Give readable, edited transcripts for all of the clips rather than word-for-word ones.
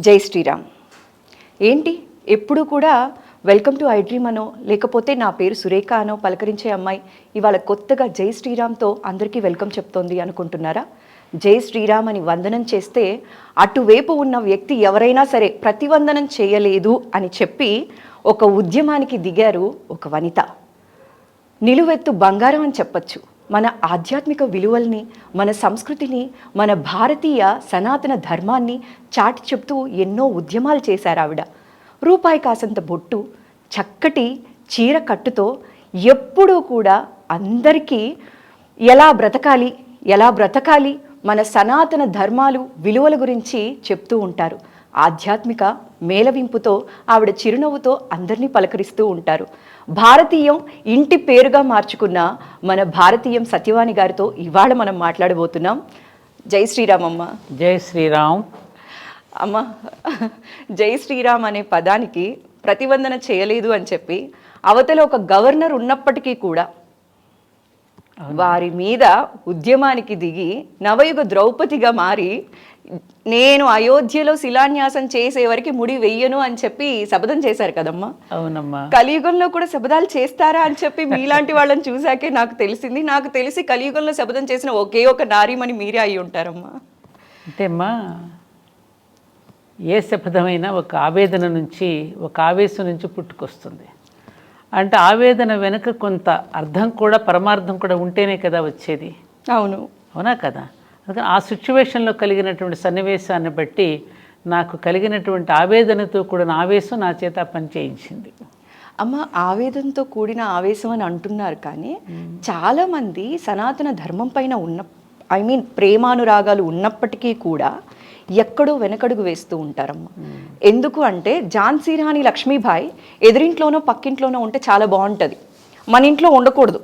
జై శ్రీరామ్. ఏంటి ఎప్పుడు కూడా వెల్కమ్ టు ఐ డ్రీమ్ అనో లేకపోతే నా పేరు సురేఖ అనో పలకరించే అమ్మాయి ఇవాళ కొత్తగా జై శ్రీరామ్తో అందరికీ వెల్కమ్ చెప్తోంది అనుకుంటున్నారా? జై శ్రీరామ్ అని వందనం చేస్తే అటువైపు ఉన్న వ్యక్తి ఎవరైనా సరే ప్రతివందనం చేయలేదు అని చెప్పి ఒక ఉద్యమానికి దిగారు ఒక వనిత. నిలువెత్తు బంగారం అని చెప్పచ్చు. మన ఆధ్యాత్మిక విలువల్ని, మన సంస్కృతిని, మన భారతీయ సనాతన ధర్మాన్ని చాటి చెప్తూ ఎన్నో ఉద్యమాలు చేశారు ఆవిడ. రూపాయి కాసంత బొట్టు, చక్కటి చీర కట్టుతో ఎప్పుడూ కూడా అందరికీ ఎలా బ్రతకాలి మన సనాతన ధర్మాలు విలువల గురించి చెప్తూ ఉంటారు. ఆధ్యాత్మిక మేళవింపుతో ఆవిడ చిరునవ్వుతో అందరినీ పలకరిస్తూ ఉంటారు. భారతీయం ఇంటి పేరుగా మార్చుకున్న మన భారతీయం సత్యవాణి గారితో ఇవాళ మనం మాట్లాడబోతున్నాం. జై శ్రీరామ్ అమ్మ. జై శ్రీరామ్ అమ్మ. జై శ్రీరామ్ అనే పదానికి ప్రతివందన చేయలేదు అని చెప్పి అవతల ఒక గవర్నర్ ఉన్నప్పటికీ కూడా వారి మీద ఉద్యమానికి దిగి నవయుగ ద్రౌపదిగా మారి నేను అయోధ్యలో శిలాన్యాసం చేసే వరకు ముడి వెయ్యను అని చెప్పి శపథం చేశారు కదమ్మా. అవునమ్మా. కలియుగంలో కూడా శపథాలు చేస్తారా అని చెప్పి మీలాంటి వాళ్ళని చూశాకే నాకు తెలిసింది. నాకు తెలిసి కలియుగంలో శపథం చేసిన ఒకే ఒక నారీమణి మీరే అయి ఉంటారమ్మా. అంటేమ్మా, ఏ శపథమైనా ఒక ఆవేదన నుంచి, ఒక ఆవేశం నుంచి పుట్టుకొస్తుంది. అంటే ఆవేదన వెనుక కొంత అర్థం కూడా, పరమార్థం కూడా ఉంటేనే కదా వచ్చేది. అవునా కదా? అందుకని ఆ సిచ్యువేషన్లో కలిగినటువంటి సన్నివేశాన్ని బట్టి నాకు కలిగినటువంటి ఆవేదనతో కూడిన ఆవేశం నా చేత పని చేయించింది. అమ్మ, ఆవేదనతో కూడిన ఆవేశం అని అంటున్నారు, కానీ చాలామంది సనాతన ధర్మం పైన ప్రేమానురాగాలు ఉన్నప్పటికీ కూడా ఎక్కడో వెనకడుగు వేస్తూ ఉంటారమ్మ. ఎందుకు అంటే ఝాన్సీ రాణి లక్ష్మీబాయి ఎదురింట్లోనో పక్కింట్లోనో ఉంటే చాలా బాగుంటుంది, మన ఇంట్లో ఉండకూడదు.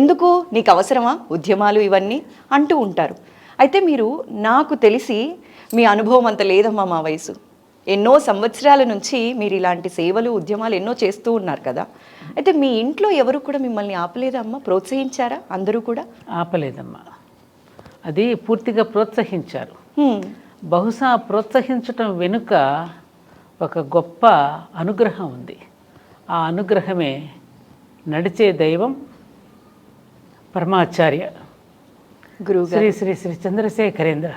ఎందుకు, నీకు అవసరమా ఉద్యమాలు ఇవన్నీ అంటూ ఉంటారు. అయితే మీరు, నాకు తెలిసి మీ అనుభవం అంత లేదమ్మా, మా వయసు ఎన్నో సంవత్సరాల నుంచి మీరు ఇలాంటి సేవలు ఉద్యమాలు ఎన్నో చేస్తూ ఉన్నారు కదా. అయితే మీ ఇంట్లో ఎవరు కూడా మిమ్మల్ని ఆపలేదమ్మా? ప్రోత్సహించారా? అందరూ కూడా ఆపలేదమ్మా, అది పూర్తిగా ప్రోత్సహించారు. బహుశా ప్రోత్సహించటం వెనుక ఒక గొప్ప అనుగ్రహం ఉంది. ఆ అనుగ్రహమే నడిచే దైవం పరమాచార్య గురువు శ్రీ శ్రీ శ్రీ చంద్రశేఖరేంద్ర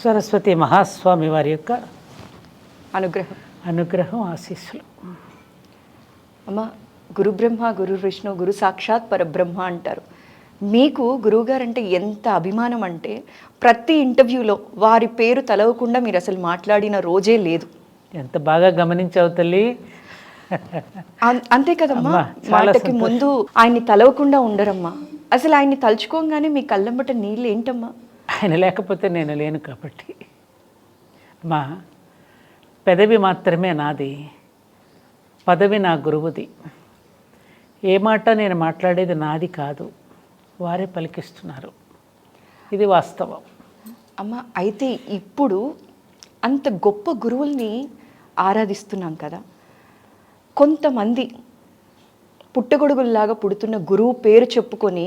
సరస్వతి మహాస్వామి వారి యొక్క అనుగ్రహం ఆశీస్సులు. అమ్మ, గురు బ్రహ్మ గురు విష్ణు గురు సాక్షాత్ పరబ్రహ్మ అంటారు. మీకు గురువుగారు అంటే ఎంత అభిమానం అంటే ప్రతి ఇంటర్వ్యూలో వారి పేరు తలవకుండా మీరు అసలు మాట్లాడిన రోజే లేదు. ఎంత బాగా గమనించావు తల్లి. అంతే కదమ్మా, మాటకి ముందు ఆయన్ని తలవకుండా ఉండరమ్మా. అసలు ఆయన్ని తలుచుకోగానే మీ కళ్ళంబట నీళ్ళు ఏంటమ్మా? ఆయన లేకపోతే నేను లేను కాబట్టి. మా పెదవి మాత్రమే నాది, పదవి నా గురువుది. ఏ మాట నేను మాట్లాడేది నాది కాదు, వారే పలికిస్తున్నారు. ఇది వాస్తవం అమ్మ. అయితే ఇప్పుడు అంత గొప్ప గురువుల్ని ఆరాధిస్తున్నాం కదా, కొంతమంది పుట్టగొడుగుల్లాగా పుడుతున్న గురువు పేరు చెప్పుకొని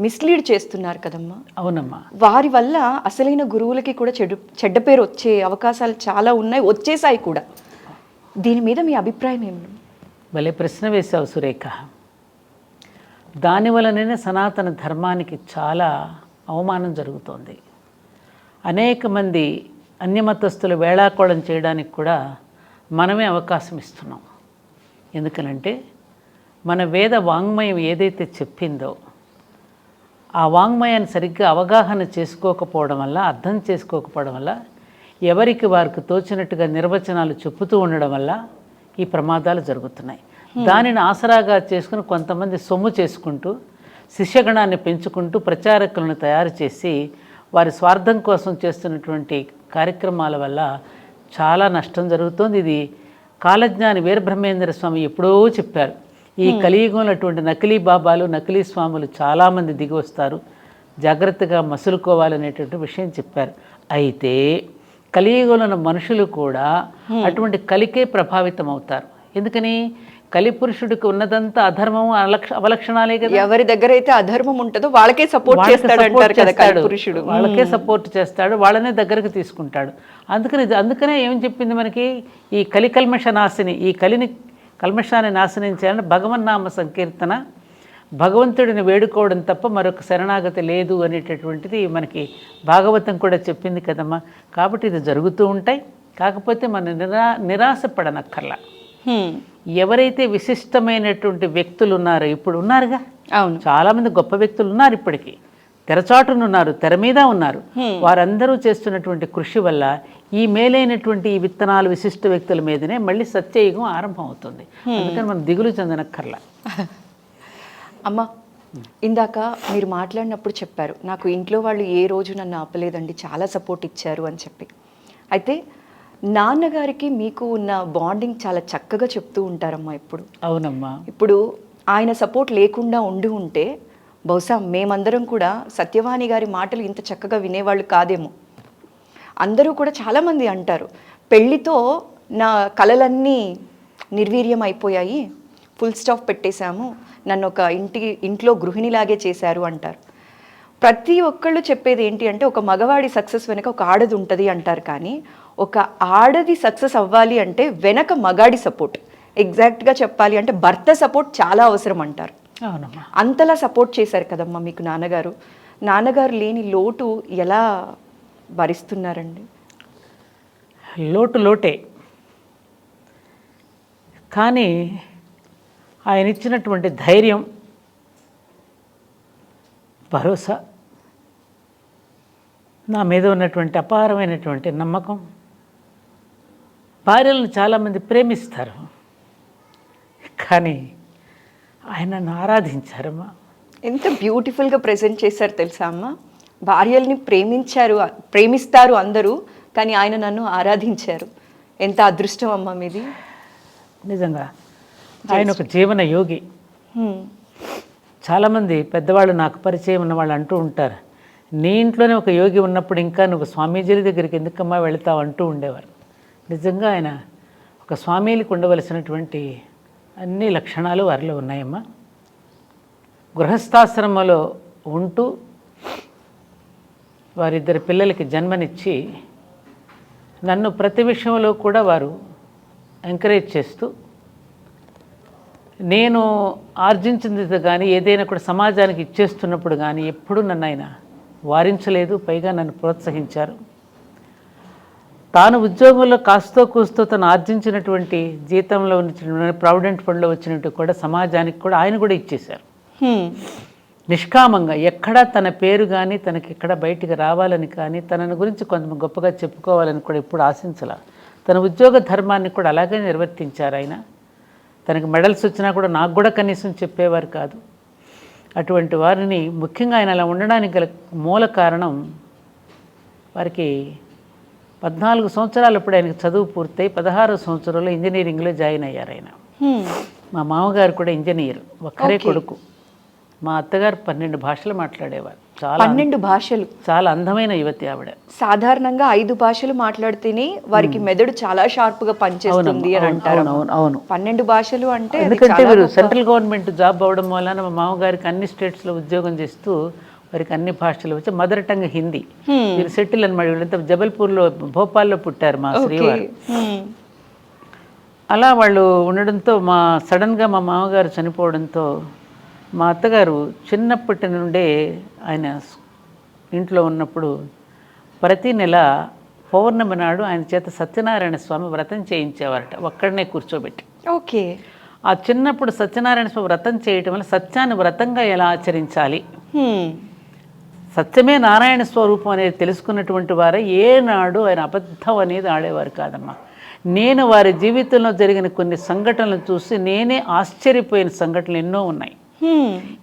మిస్లీడ్ చేస్తున్నారు కదమ్మా. అవునమ్మా. వారి వల్ల అసలైన గురువులకి కూడా చెడ్డ పేరు వచ్చే అవకాశాలు చాలా ఉన్నాయి, వచ్చేసాయి కూడా. దీని మీద మీ అభిప్రాయం ఏమి? భలే ప్రశ్న వేశావు సురేఖ. దానివలనే సనాతన ధర్మానికి చాలా అవమానం జరుగుతోంది. అనేక మంది అన్యమతస్థులు వేళాకోళం చేయడానికి కూడా మనమే అవకాశం ఇస్తున్నాం. ఎందుకనంటే మన వేద వాంగ్మయం ఏదైతే చెప్పిందో ఆ వాంగ్మయాన్ని సరిగ్గా అవగాహన చేసుకోకపోవడం వల్ల, అర్థం చేసుకోకపోవడం వల్ల, ఎవరికి వారికి తోచినట్టుగా నిర్వచనాలు చెప్పుతూ ఉండడం వల్ల ఈ ప్రమాదాలు జరుగుతున్నాయి. దానిని ఆసరాగా చేసుకుని కొంతమంది సొమ్ము చేసుకుంటూ, శిష్యగణాన్ని పెంచుకుంటూ, ప్రచారకులను తయారు చేసి వారి స్వార్థం కోసం చేస్తున్నటువంటి కార్యక్రమాల వల్ల చాలా నష్టం జరుగుతోంది. ఇది కాలజ్ఞాని వీరబ్రహ్మేంద్ర స్వామి ఎప్పుడో చెప్పారు. ఈ కలియుగంలో అటువంటి నకిలీ బాబాలు, నకిలీ స్వాములు చాలామంది దిగి వస్తారు, జాగ్రత్తగా మసులుకోవాలనేటువంటి విషయం చెప్పారు. అయితే కలియుగంలో ఉన్న మనుషులు కూడా అటువంటి కలికే ప్రభావితం అవుతారు. ఎందుకని? కలిపురుషుడికి ఉన్నదంతా అధర్మము అవలక్షణాలే కదా. ఎవరి దగ్గర అయితే అధర్మం ఉంటుందో వాళ్ళకే సపోర్ట్ చేస్తాడు అంటారు కదా కలిపురుషుడు. వాళ్ళకే సపోర్ట్ చేస్తాడు, వాళ్ళనే దగ్గరకు తీసుకుంటాడు. అందుకనే ఏం చెప్పింది మనకి, ఈ కల్మష నాశిని, ఈ కల్మషాన్ని నాశనం చేయాలంటే భగవన్నామ సంకీర్తన, భగవంతుడిని వేడుకోవడం తప్ప మరొక శరణాగతి లేదు అనేటటువంటిది మనకి భాగవతం కూడా చెప్పింది కదమ్మా. కాబట్టి ఇది జరుగుతూ ఉంటాయి. కాకపోతే మనం నిరాశపడనక్కర్లా. ఎవరైతే విశిష్టమైనటువంటి వ్యక్తులు ఉన్నారో, ఇప్పుడు ఉన్నారుగా, అవును, చాలామంది గొప్ప వ్యక్తులు ఉన్నారు, ఇప్పటికీ తెరచాటునున్నారు, తెర మీద ఉన్నారు. వారందరూ చేస్తున్నటువంటి కృషి వల్ల ఈ మేలైనటువంటి ఈ విత్తనాలు విశిష్ట వ్యక్తుల మీదనే మళ్ళీ సత్యయుగం ఆరంభం అవుతుంది. అందుకని మనం దిగులు చెందనక్కర్లా. అమ్మ, ఇందాక మీరు మాట్లాడినప్పుడు చెప్పారు, నాకు ఇంట్లో వాళ్ళు ఏ రోజు నన్ను ఆపలేదండి, చాలా సపోర్ట్ ఇచ్చారు అని చెప్పి. అయితే నాన్నగారికి మీకు ఉన్న బాండింగ్ చాలా చక్కగా చెప్తూ ఉంటారమ్మా ఇప్పుడు. అవునమ్మా. ఇప్పుడు ఆయన సపోర్ట్ లేకుండా ఉంటే బహుశా మేమందరం కూడా సత్యవాణి గారి మాటలు ఇంత చక్కగా వినేవాళ్ళు కాదేమో. అందరూ కూడా చాలామంది అంటారు, పెళ్ళితో నా కలలన్నీ నిర్వీర్యం అయిపోయాయి, ఫుల్ స్టాప్ పెట్టేశాము, నన్ను ఒక ఇంట్లో గృహిణిలాగే చేశారు అంటారు. ప్రతి ఒక్కళ్ళు చెప్పేది ఏంటి అంటే, ఒక మగవాడి సక్సెస్ వెనక ఒక ఆడది ఉంటుంది అంటారు. కానీ ఒక ఆడది సక్సెస్ అవ్వాలి అంటే వెనక మగాడి సపోర్ట్, ఎగ్జాక్ట్గా చెప్పాలి అంటే భర్త సపోర్ట్ చాలా అవసరం అంటారు. అంతలా సపోర్ట్ చేశారు కదమ్మా మీకు నాన్నగారు. నాన్నగారు లేని లోటు ఎలా భరిస్తున్నారండి? లోటే, కానీ ఆయన ఇచ్చినటువంటి ధైర్యం, భరోసా, నా మీద ఉన్నటువంటి అపారమైనటువంటి నమ్మకం. భార్యలను చాలామంది ప్రేమిస్తారు, కానీ ఆయన నన్ను ఆరాధించారమ్మా. ఎంత బ్యూటిఫుల్గా ప్రజెంట్ చేశారు తెలుసా అమ్మ. భార్యల్ని ప్రేమిస్తారు అందరూ, కానీ ఆయన నన్ను ఆరాధించారు. ఎంత అదృష్టం అమ్మ మీది. నిజంగా ఆయన ఒక జీవన యోగి. చాలామంది పెద్దవాళ్ళు, నాకు పరిచయం ఉన్న వాళ్ళు అంటూ ఉంటారు, నీ ఇంట్లోనే ఒక యోగి ఉన్నప్పుడు ఇంకా నువ్వు స్వామీజీల దగ్గరికి ఎందుకమ్మా వెళతావు అంటూ ఉండేవారు. నిజంగా ఆయన ఒక స్వామీలకు ఉండవలసినటువంటి అన్ని లక్షణాలు వారిలో ఉన్నాయమ్మా. గృహస్థాశ్రమంలో ఉంటూ వారిద్దరి పిల్లలకి జన్మనిచ్చి నన్ను ప్రతి విషయంలో కూడా వారు ఎంకరేజ్ చేస్తూ, నేను ఆర్జించింది కానీ ఏదైనా కూడా సమాజానికి ఇచ్చేస్తున్నప్పుడు కానీ ఎప్పుడూ నన్ను ఆయన వారించలేదు, పైగా నన్ను ప్రోత్సహించారు. తాను ఉద్యోగంలో కాస్తో కూస్తో తను ఆర్జించినటువంటి జీతంలో ఉన్న ప్రావిడెంట్ ఫండ్లో వచ్చినట్టు కూడా సమాజానికి కూడా ఆయన కూడా ఇచ్చేశారు. నిష్కామంగా, ఎక్కడా తన పేరు కానీ తనకి ఎక్కడ బయటికి రావాలని కానీ తనని గురించి కొంత గొప్పగా చెప్పుకోవాలని కూడా ఎప్పుడు ఆశించాల. తన ఉద్యోగ ధర్మాన్ని కూడా అలాగే నిర్వర్తించారు ఆయన. తనకి మెడల్స్ వచ్చినా కూడా నాకు కూడా కనీసం చెప్పేవారు కాదు. అటువంటి వారిని, ముఖ్యంగా ఆయన అలా ఉండడానికి గల మూల కారణం, వారికి 14 సంవత్సరాలు అప్పుడు ఆయనకి చదువు పూర్తయి 16వ సంవత్సరంలో ఇంజనీరింగ్లో జాయిన్ అయ్యారు ఆయన. మా మామగారు కూడా ఇంజనీర్, ఒక్కరే కొడుకు. మా అత్తగారు 12 భాషలు మాట్లాడేవారు. 12 భాషలు. చాలా అందమైన యువతి ఆవిడ. సాధారణంగా 5 భాషలు మాట్లాడితేనే వారికి మెదడు చాలా షార్ప్గా పనిచేస్తుంది అని అంటారు. అవును. 12 భాషలు అంటే, ఎందుకంటే వీరు సెంట్రల్ గవర్నమెంట్ జాబ్ అవ్వడం వలన మా మామగారికి అన్ని స్టేట్స్లో ఉద్యోగం చేస్తూ వారికి అన్ని భాషలు వచ్చి, మదర్ టంగ్ హిందీ. వీరు సెటిల్ అనమాట. వీళ్ళంతా జబల్పూర్లో, భోపాల్లో పుట్టారు మా శ్రీవారు. అలా వాళ్ళు ఉండడంతో సడన్గా మా మామగారు చనిపోవడంతో మా అత్తగారు చిన్నప్పటి నుండే ఆయన ఇంట్లో ఉన్నప్పుడు ప్రతి నెల పౌర్ణమి నాడు ఆయన చేత సత్యనారాయణ స్వామి వ్రతం చేయించేవారట, ఒక్కడనే కూర్చోబెట్టి. ఓకే. ఆ చిన్నప్పుడు సత్యనారాయణ స్వామి వ్రతం చేయటం వల్ల సత్యాన్ని వ్రతంగా ఎలా ఆచరించాలి, సత్యమే నారాయణ స్వరూపం అనేది తెలుసుకున్నటువంటి వారే ఏనాడు ఆయన అబద్ధం అనేది ఆడేవారు కాదమ్మా. నేను వారి జీవితంలో జరిగిన కొన్ని సంఘటనలు చూసి నేనే ఆశ్చర్యపోయిన సంఘటనలు ఎన్నో ఉన్నాయి.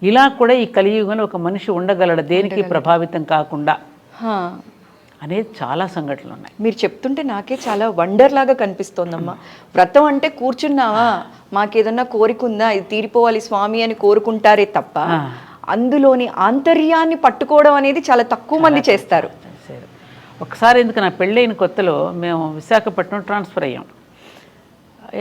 ఇలా కూడా ఈ కలియుగంలో ఒక మనిషి ఉండగలడు దేనికి ప్రభావితం కాకుండా అనేది చాలా సంఘటనలు ఉన్నాయి. మీరు చెప్తుంటే నాకే చాలా వండర్ లాగా కనిపిస్తోందమ్మా. వ్రతం అంటే కూర్చున్నావా, మాకేదన్నా కోరిక ఉందా, ఇది తీరిపోవాలి స్వామి అని కోరుకుంటారే తప్ప అందులోని ఆంతర్యాన్ని పట్టుకోవడం అనేది చాలా తక్కువ మంది చేస్తారు. ఒకసారి ఎందుకు, నా పెళ్ళైన కొత్తలో మేము విశాఖపట్నం ట్రాన్స్ఫర్ అయ్యాం.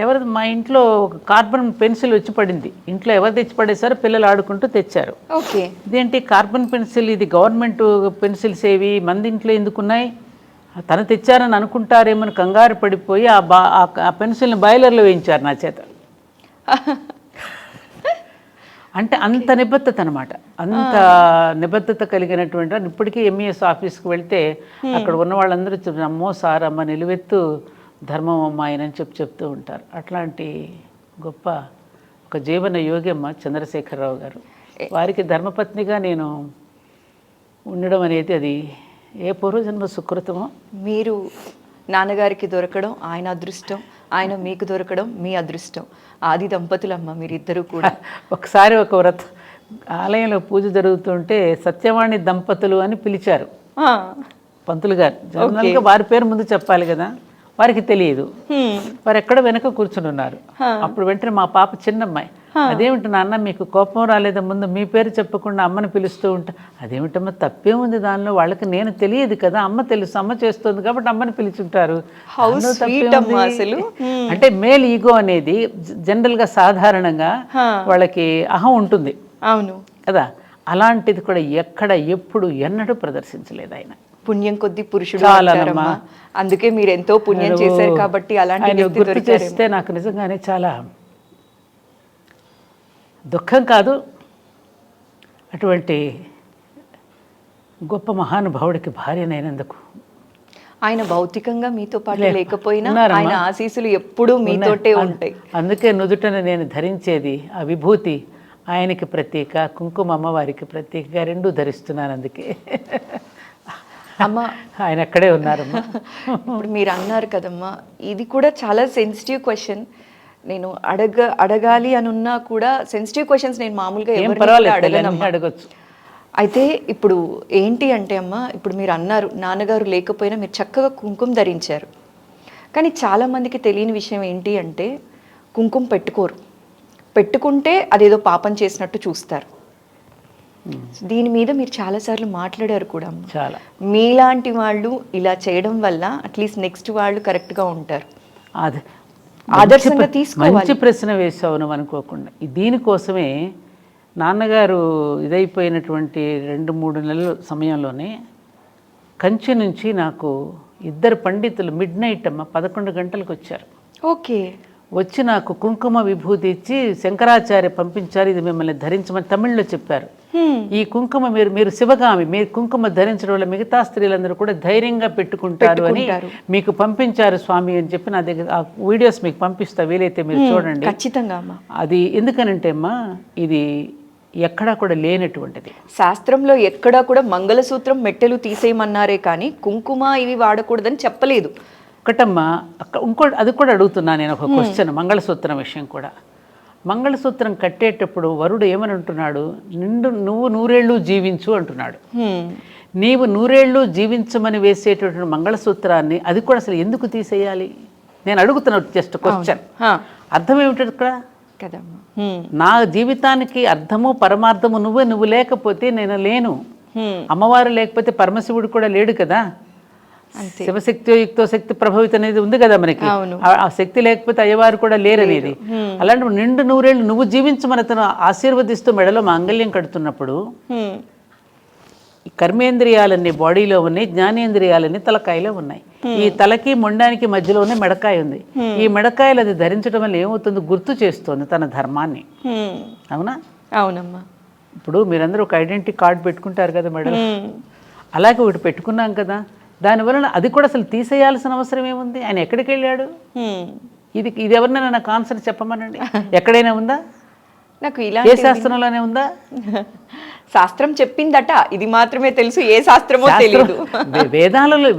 ఎవరిది మా ఇంట్లో ఒక కార్బన్ పెన్సిల్ వచ్చి పడింది. ఇంట్లో ఎవరు తెచ్చి పడేశారో పిల్లలు ఆడుకుంటూ తెచ్చారు. ఓకే. ఇదేంటి కార్బన్ పెన్సిల్, ఇది గవర్నమెంట్ పెన్సిల్స్ ఏవి మంది ఇంట్లో ఎందుకున్నాయి, తను తెచ్చారని అనుకుంటారేమని కంగారు పడిపోయి ఆ పెన్సిల్ని బాయిలర్లో వేయించారు నా చేత. అంటే అంత నిబద్ధత అనమాట, అంత నిబద్ధత కలిగినటువంటి వాడు. ఇప్పటికీ ఎంఈఎస్ ఆఫీస్కి వెళ్తే అక్కడ ఉన్న వాళ్ళందరూ అమ్మో సార్ అమ్మ నిలువెత్తు ధర్మం అమ్మ ఆయనని చెప్తూ ఉంటారు. అట్లాంటి గొప్ప ఒక జీవన యోగి అమ్మ చంద్రశేఖరరావు గారు. వారికి ధర్మపత్నిగా నేను ఉండడం అనేది అది ఏ పూర్వజన్మ సుకృతమో. మీరు నాన్నగారికి దొరకడం ఆయన అదృష్టం, ఆయన మీకు దొరకడం మీ అదృష్టం. ఆది దంపతులమ్మ మీరిద్దరూ కూడా. ఒకసారి ఒక ఆలయంలో పూజ జరుగుతుంటే సత్యవాణి దంపతులు అని పిలిచారు పంతులు గారు. జనరల్గా వారి పేరు ముందు చెప్పాలి కదా, వారికి తెలియదు. వారు ఎక్కడ వెనక కూర్చుని ఉన్నారు. అప్పుడు వెంటనే మా పాప చిన్నమ్మాయి, అదేమిటి నాన్న మీకు కోపం రాలేదా, ముందు మీ పేరు చెప్పకుండా అమ్మని పిలుస్తూ ఉంటా. అదేమిటమ్మా తప్పేముంది దానిలో, వాళ్ళకి నేను తెలియదు కదా, అమ్మ తెలుసు, అమ్మ చేస్తుంది కాబట్టి అమ్మని పిలుచుంటారు. అంటే మేల్ ఈగో అనేది జనరల్గా సాధారణంగా వాళ్ళకి అహం ఉంటుంది. అవును కదా, అలాంటిది కూడా ఎక్కడ ఎప్పుడు ఎన్నడూ ప్రదర్శించలేదు ఆయన. పుణ్యం కొద్ది పురుషుడు అంటారమ్మా. అందుకే మీరు ఎంతో పుణ్యం చేశారు కాబట్టి అలాంటి గుర్తు చేస్తే నాకు నిజంగానే చాలా దుఃఖం కాదు, అటువంటి గొప్ప మహానుభావుడికి భార్యనైనందుకు. ఆయన భౌతికంగా మీతో పాటు లేకపోయినా ఆయన ఆశీస్సులు ఎప్పుడూ మీతోటే ఉంటాయి. అందుకే నుదుటన నేను ధరించేది ఆ విభూతి ఆయనకి ప్రత్యేక, కుంకుమ అమ్మవారికి ప్రత్యేకగా రెండూ ధరిస్తున్నాను. అందుకే అమ్మ ఆయన అక్కడే ఉన్నారమ్మా. ఇప్పుడు మీరు అన్నారు కదమ్మా, ఇది కూడా చాలా సెన్సిటివ్ క్వశ్చన్. నేను అడగాలి అని ఉన్నా కూడా సెన్సిటివ్ క్వశ్చన్స్ నేను మామూలుగా అడగచ్చు. అయితే ఇప్పుడు ఏంటి అంటే అమ్మ, ఇప్పుడు మీరు అన్నారు నాన్నగారు లేకపోయినా మీరు చక్కగా కుంకుమ ధరించారు. కానీ చాలామందికి తెలియని విషయం ఏంటి అంటే కుంకుమ పెట్టుకోరు, పెట్టుకుంటే అదేదో పాపం చేసినట్టు చూస్తారు. దీని మీద మీరు చాలాసార్లు మాట్లాడారు కూడా. చాలా మీలాంటి వాళ్ళు ఇలా చేయడం వల్ల అట్లీస్ట్ నెక్స్ట్ వాళ్ళు కరెక్ట్గా ఉంటారు. అది ఆదర్శంగా తీసుకోవాలి. మంచి ప్రశ్న వేసావు నువ్వు అనుకోకుండా. దీనికోసమే నాన్నగారు ఇదైపోయినటువంటి 2-3 నెలల సమయంలోనే కంచి నుంచి నాకు 2 పండితులు మిడ్నైట్ అమ్మ 11 గంటలకు వచ్చారు. ఓకే. వచ్చి నాకు కుంకుమ విభూతి ఇచ్చి శంకరాచార్య పంపించారు, ఇది మిమ్మల్ని ధరించమని తమిళ్లో చెప్పారు. ఈ కుంకుమ మీరు శివగామి, మీరు కుంకుమ ధరించడం వల్ల మిగతా స్త్రీలందరూ కూడా ధైర్యంగా పెట్టుకుంటారు అని మీకు పంపించారు స్వామి అని చెప్పి నా దగ్గర ఆ వీడియోస్ మీకు పంపిస్తా, వీలైతే మీరు చూడండి. ఖచ్చితంగా అమ్మా. అది ఎందుకనంటే అమ్మా, ఇది ఎక్కడా కూడా లేనటువంటిది. శాస్త్రంలో ఎక్కడా కూడా మంగళసూత్రం మెట్టెలు తీసేయమన్నారే కానీ కుంకుమ ఇవి వాడకూడదని చెప్పలేదు. ఒకటమ్మా, ఇంకోటి అది కూడా అడుగుతున్నా నేను ఒక క్వశ్చన్. మంగళసూత్రం విషయం కూడా, మంగళసూత్రం కట్టేటప్పుడు వరుడు ఏమని అంటున్నాడు, నువ్వు 100 ఏళ్ళు జీవించు అంటున్నాడు. నీవు 100 ఏళ్ళు జీవించమని వేసేటటువంటి మంగళసూత్రాన్ని అది కూడా అసలు ఎందుకు తీసేయాలి నేను అడుగుతున్నాను. Just question. అర్థం ఏమిటి ఇక్కడ కదమ్మా? నా జీవితానికి అర్థము పరమార్థము నువ్వు లేకపోతే నేను లేను. అమ్మవారు లేకపోతే పరమశివుడు కూడా లేడు కదా. శివశక్తి యుక్తో శక్తి ప్రభావిత అనేది ఉంది కదా మనకి. ఆ శక్తి లేకపోతే అయ్యవారు కూడా లేరనేది. అలాంటి 100 ఏళ్ళు నువ్వు జీవించమని తను ఆశీర్వదిస్తూ మెడలో మాంగళ్యం కడుతున్నప్పుడు ఈ కర్మేంద్రియాలన్నీ బాడీలో ఉన్నాయి, జ్ఞానేంద్రియాలన్నీ తలకాయలో ఉన్నాయి. ఈ తలకి మొండానికి మధ్యలోనే మెడకాయ ఉంది. ఈ మెడకాయలు అది ధరించడం వల్ల ఏమవుతుంది, గుర్తు చేస్తుంది తన ధర్మాన్ని. అవునా? అవునమ్మా. ఇప్పుడు మీరందరూ ఒక ఐడెంటిటీ కార్డు పెట్టుకుంటారు కదా మెడలో, అలాగే ఒకటి పెట్టుకున్నాం కదా, దానివలన అది కూడా అసలు తీసేయాల్సిన అవసరం ఏముంది? ఆయన ఎక్కడికి వెళ్ళాడు? ఇది ఎవరినైనా నాకు ఆన్సర్ చెప్పమనండి. ఎక్కడైనా ఉందా? నాకు ఇలా ఏ శాస్త్రంలోనే ఉందా? శాస్త్రం చెప్పిందట, ఇది మాత్రమే తెలుసు, ఏ శాస్త్రమో తెలియదు. వేదాలలో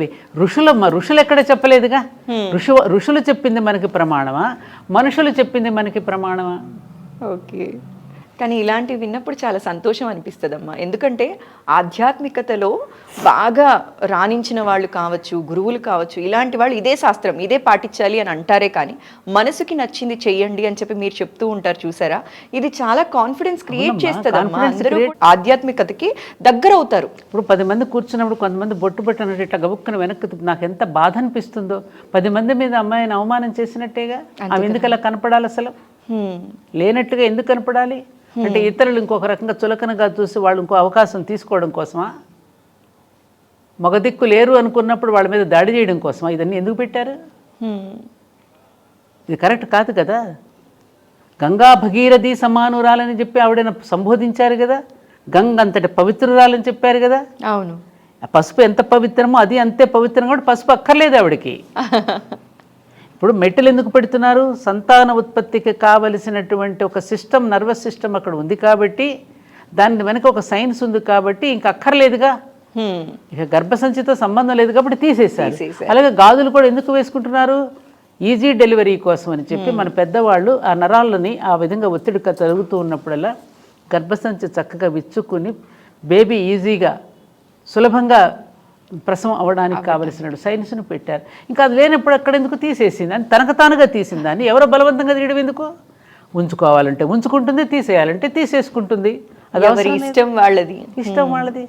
ఋషులు ఎక్కడ చెప్పలేదుగా. ఋషులు చెప్పింది మనకి ప్రమాణమా, మనుషులు చెప్పింది మనకి ప్రమాణమా? ఓకే, కానీ ఇలాంటివి విన్నప్పుడు చాలా సంతోషం అనిపిస్తుందమ్మా. ఎందుకంటే ఆధ్యాత్మికతలో బాగా రాణించిన వాళ్ళు కావచ్చు, గురువులు కావచ్చు, ఇలాంటి వాళ్ళు ఇదే శాస్త్రం ఇదే పాటించాలి అని అంటారే కానీ మనసుకి నచ్చింది చెయ్యండి అని చెప్పి మీరు చెప్తూ ఉంటారు చూసారా, ఇది చాలా కాన్ఫిడెన్స్ క్రియేట్ చేస్తుందమ్మా. అందరూ ఆధ్యాత్మికతకి దగ్గర అవుతారు. ఇప్పుడు 10 మంది కూర్చున్నప్పుడు కొంతమంది బొట్టు పట్టినట్టు ఇట్లా గబుక్కున వెనక్కి నాకు ఎంత బాధ అనిపిస్తుందో. 10 మంది మీద అమ్మాయిని అవమానం చేసినట్టేగా. ఆమె ఎందుకు అలా కనపడాలి అసలు? లేనట్టుగా ఎందుకు కనపడాలి అంటే ఇతరులు ఇంకొక రకంగా చులకనగా చూసి వాళ్ళు ఇంకో అవకాశం తీసుకోవడం కోసమా? మగదిక్కు లేరు అనుకున్నప్పుడు వాళ్ళ మీద దాడి చేయడం కోసమా ఇదన్నీ ఎందుకు పెట్టారు? ఇది కరెక్ట్ కాదు కదా. గంగా భగీరథి సమానురాలని చెప్పి ఆవిడని సంబోధించారు కదా. గంగ అంతటి పవిత్రురాలని చెప్పారు కదా. అవును. పసుపు ఎంత పవిత్రమో అది అంతే పవిత్రం కూడా పసుపు అక్కర్లేదు ఆవిడకి. ఇప్పుడు మెట్టెలు ఎందుకు పెడుతున్నారు? సంతాన ఉత్పత్తికి కావలసినటువంటి ఒక సిస్టమ్, నర్వస్ సిస్టమ్ అక్కడ ఉంది కాబట్టి, దాని వెనక ఒక సైన్స్ ఉంది కాబట్టి ఇంక అక్కర్లేదుగా. ఇక గర్భసంచితో సంబంధం లేదు కాబట్టి తీసేశారు. అలాగే గాజులు కూడా ఎందుకు వేసుకుంటున్నారు? ఈజీ డెలివరీ కోసం అని చెప్పి మన పెద్దవాళ్ళు ఆ నరాలని ఆ విధంగా ఒత్తిడి తరుగుతూ ఉన్నప్పుడల్లా గర్భసంచి చక్కగా విచ్చుకుని బేబీ ఈజీగా సులభంగా ప్రసవం అవ్వడానికి కావలసిన సైన్స్ను పెట్టారు. ఇంకా అది లేనప్పుడు అక్కడ ఎందుకు తీసేసింది అని తనకు తానుగా తీసిందాన్ని ఎవరో బలవంతంగా తీయడం ఎందుకు? ఉంచుకోవాలంటే ఉంచుకుంటుంది, తీసేయాలంటే తీసేసుకుంటుంది. అది ఇష్టం వాళ్ళది, ఇష్టం వాళ్ళది.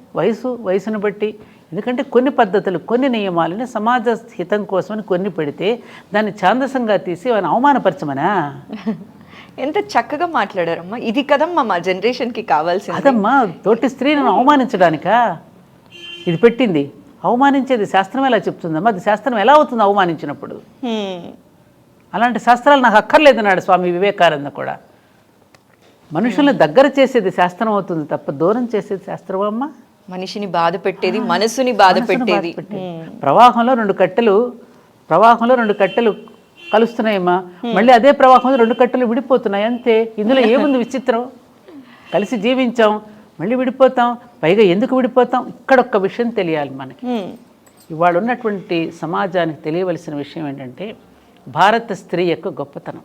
వయసును బట్టి. ఎందుకంటే కొన్ని పద్ధతులు, కొన్ని నియమాలని సమాజ హితం కోసమని కొన్ని పెడితే దాన్ని ఛాందసంగా తీసి వాళ్ళని అవమానపరచమనా? ఎంత చక్కగా మాట్లాడారమ్మా. ఇది కదమ్మా మా జనరేషన్కి కావాల్సింది. అదమ్మా, తోటి స్త్రీని అవమానించడానికా ఇది పెట్టింది? అవమానించేది శాస్త్రం ఎలా చెప్తుందమ్మా? అది శాస్త్రం ఎలా అవుతుంది అవమానించినప్పుడు? అలాంటి శాస్త్రాలు నాకు అక్కర్లేదన్నాడు స్వామి వివేకానంద కూడా. మనుషుల్ని దగ్గర చేసేది శాస్త్రం అవుతుంది తప్ప దూరం చేసేది శాస్త్రం అమ్మా. మనిషిని బాధ పెట్టేది, మనసుని బాధ పెట్టేది. ప్రవాహంలో రెండు కట్టెలు కలుస్తున్నాయమ్మా, మళ్ళీ అదే ప్రవాహంలో 2 కట్టెలు విడిపోతున్నాయి అంతే. ఇందులో ఏముంది విచిత్రం? కలిసి జీవించాం, మళ్ళీ విడిపోతాం. పైగా ఎందుకు విడిపోతాం? ఇక్కడ ఒక్క విషయం తెలియాలి మనకి. ఇవాళ ఉన్నటువంటి సమాజానికి తెలియవలసిన విషయం ఏంటంటే, భారత స్త్రీ యొక్క గొప్పతనం.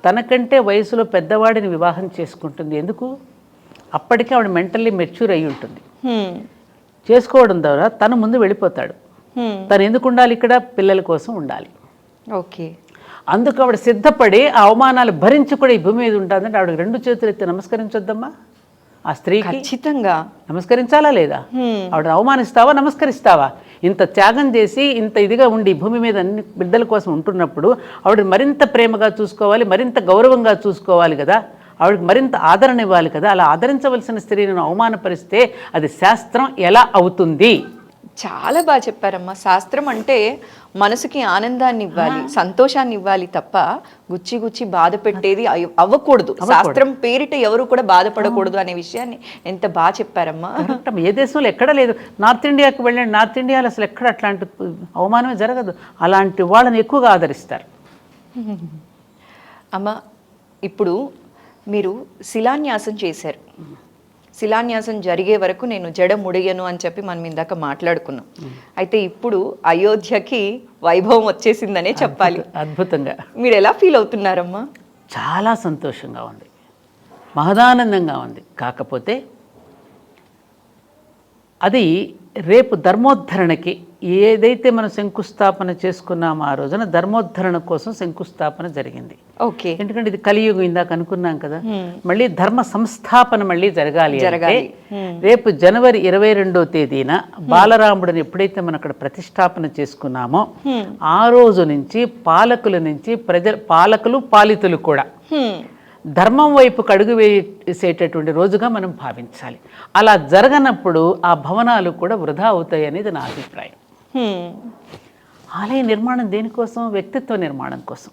తనకంటే వయసులో పెద్దవాడిని వివాహం చేసుకుంటుంది. ఎందుకు? అప్పటికే ఆవిడ మెంటల్లీ మెచ్యూర్ అయి ఉంటుంది. చేసుకోవడం ద్వారా తను ముందు వెళ్ళిపోతాడు. తను ఎందుకు ఉండాలి ఇక్కడ? పిల్లల కోసం ఉండాలి. ఓకే. అందుకు ఆవిడ సిద్ధపడి ఆ అవమానాలు భరించి కూడా ఈ భూమి మీద ఉంటుందంటే ఆవిడకి 2 చేతులు ఎత్తి నమస్కరించొద్దమ్మా. ఆ స్త్రీకి ఖచ్చితంగా నమస్కరించాలా లేదా? ఆవిడ అవమానిస్తావా, నమస్కరిస్తావా? ఇంత త్యాగం చేసి ఇంత ఇదిగా ఉండి భూమి మీద అన్ని బిడ్డల కోసం ఉంటున్నప్పుడు ఆవిడ మరింత ప్రేమగా చూసుకోవాలి, మరింత గౌరవంగా చూసుకోవాలి కదా. ఆవిడకి మరింత ఆదరణ ఇవ్వాలి కదా. అలా ఆదరించవలసిన స్త్రీని అవమానపరిస్తే అది శాస్త్రం ఎలా అవుతుంది? చాలా బాగా చెప్పారమ్మా. శాస్త్రం అంటే మనసుకి ఆనందాన్ని ఇవ్వాలి, సంతోషాన్ని ఇవ్వాలి తప్ప గుచ్చి బాధ పెట్టేది అవ్వకూడదు. శాస్త్రం పేరిట ఎవరు కూడా బాధపడకూడదు అనే విషయాన్ని ఎంత బాగా చెప్పారమ్మా. ఏ దేశంలో ఎక్కడ లేదు. నార్త్ ఇండియాకి వెళ్ళండి, నార్త్ ఇండియాలో అసలు ఎక్కడ అట్లాంటి అవమానమే జరగదు. అలాంటి వాళ్ళని ఎక్కువగా ఆదరిస్తారు. అమ్మ, ఇప్పుడు మీరు శిలాన్యాసం చేశారు. శిలాన్యాసం జరిగే వరకు నేను జడ ముడియను అని చెప్పి మనం ఇందాక మాట్లాడుకున్నాం. అయితే ఇప్పుడు అయోధ్యకి వైభవం వచ్చేసిందనే చెప్పాలి. అద్భుతంగా. మీరు ఎలా ఫీల్ అవుతున్నారమ్మా? చాలా సంతోషంగా ఉంది, మహదానందంగా ఉంది. కాకపోతే అది రేపు ధర్మోద్ధరణకి ఏదైతే మనం శంకుస్థాపన చేసుకున్నామో ఆ రోజున ధర్మోద్ధరణ కోసం శంకుస్థాపన జరిగింది. ఓకే. ఎందుకంటే ఇది కలియుగం ఇందాక అనుకున్నాం కదా. మళ్ళీ ధర్మ సంస్థాపన మళ్ళీ జరగాలి. రేపు జనవరి 22వ తేదీన బాలరాముడిని ఎప్పుడైతే మనం అక్కడ ప్రతిష్టాపన చేసుకున్నామో ఆ రోజు నుంచి పాలకులు పాలితులు కూడా ధర్మం వైపుకు అడుగు వేసేటటువంటి రోజుగా మనం భావించాలి. అలా జరగనప్పుడు ఆ భవనాలు కూడా వృధా అవుతాయి అనేది నా అభిప్రాయం. ఆలయ నిర్మాణం దేనికోసం? వ్యక్తిత్వ నిర్మాణం కోసం.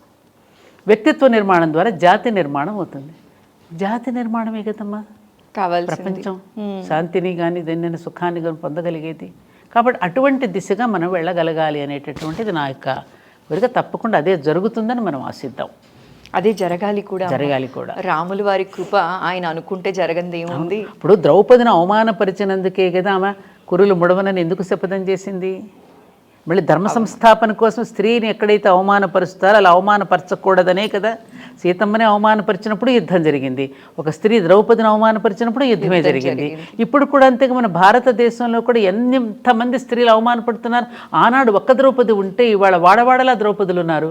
వ్యక్తిత్వ నిర్మాణం ద్వారా జాతి నిర్మాణం అవుతుంది. జాతి నిర్మాణమే కదమ్మా ప్రపంచం శాంతిని కానీ దేన్ని సుఖాన్ని కానీ పొందగలిగేది. కాబట్టి అటువంటి దిశగా మనం వెళ్ళగలగాలి అనేటటువంటిది నా యొక్క విడిగా. తప్పకుండా అదే జరుగుతుందని మనం ఆశిద్దాం. అదే జరగాలి కూడా. రాముల వారి కృప ఆయన అనుకుంటే జరగంది ఏముంది? ఇప్పుడు ద్రౌపదిని అవమానపరిచినందుకే కదా ఆమె కురులు ముడవనని ఎందుకు శపథం చేసింది? మళ్ళీ ధర్మ సంస్థాపన కోసం స్త్రీని ఎక్కడైతే అవమానపరుస్తారో అలా అవమానపరచకూడదనే కదా సీతమ్మని అవమానపరిచినప్పుడు యుద్ధం జరిగింది, ఒక స్త్రీ ద్రౌపదిని అవమానపరిచినప్పుడు యుద్ధమే జరిగింది. ఇప్పుడు కూడా అంతే, మన భారతదేశంలో కూడా ఎంతమంది స్త్రీలు అవమానపడుతున్నారు. ఆనాడు ఒక్క ద్రౌపది ఉంటే ఇవాళ వాడవాడలా ద్రౌపదులు ఉన్నారు,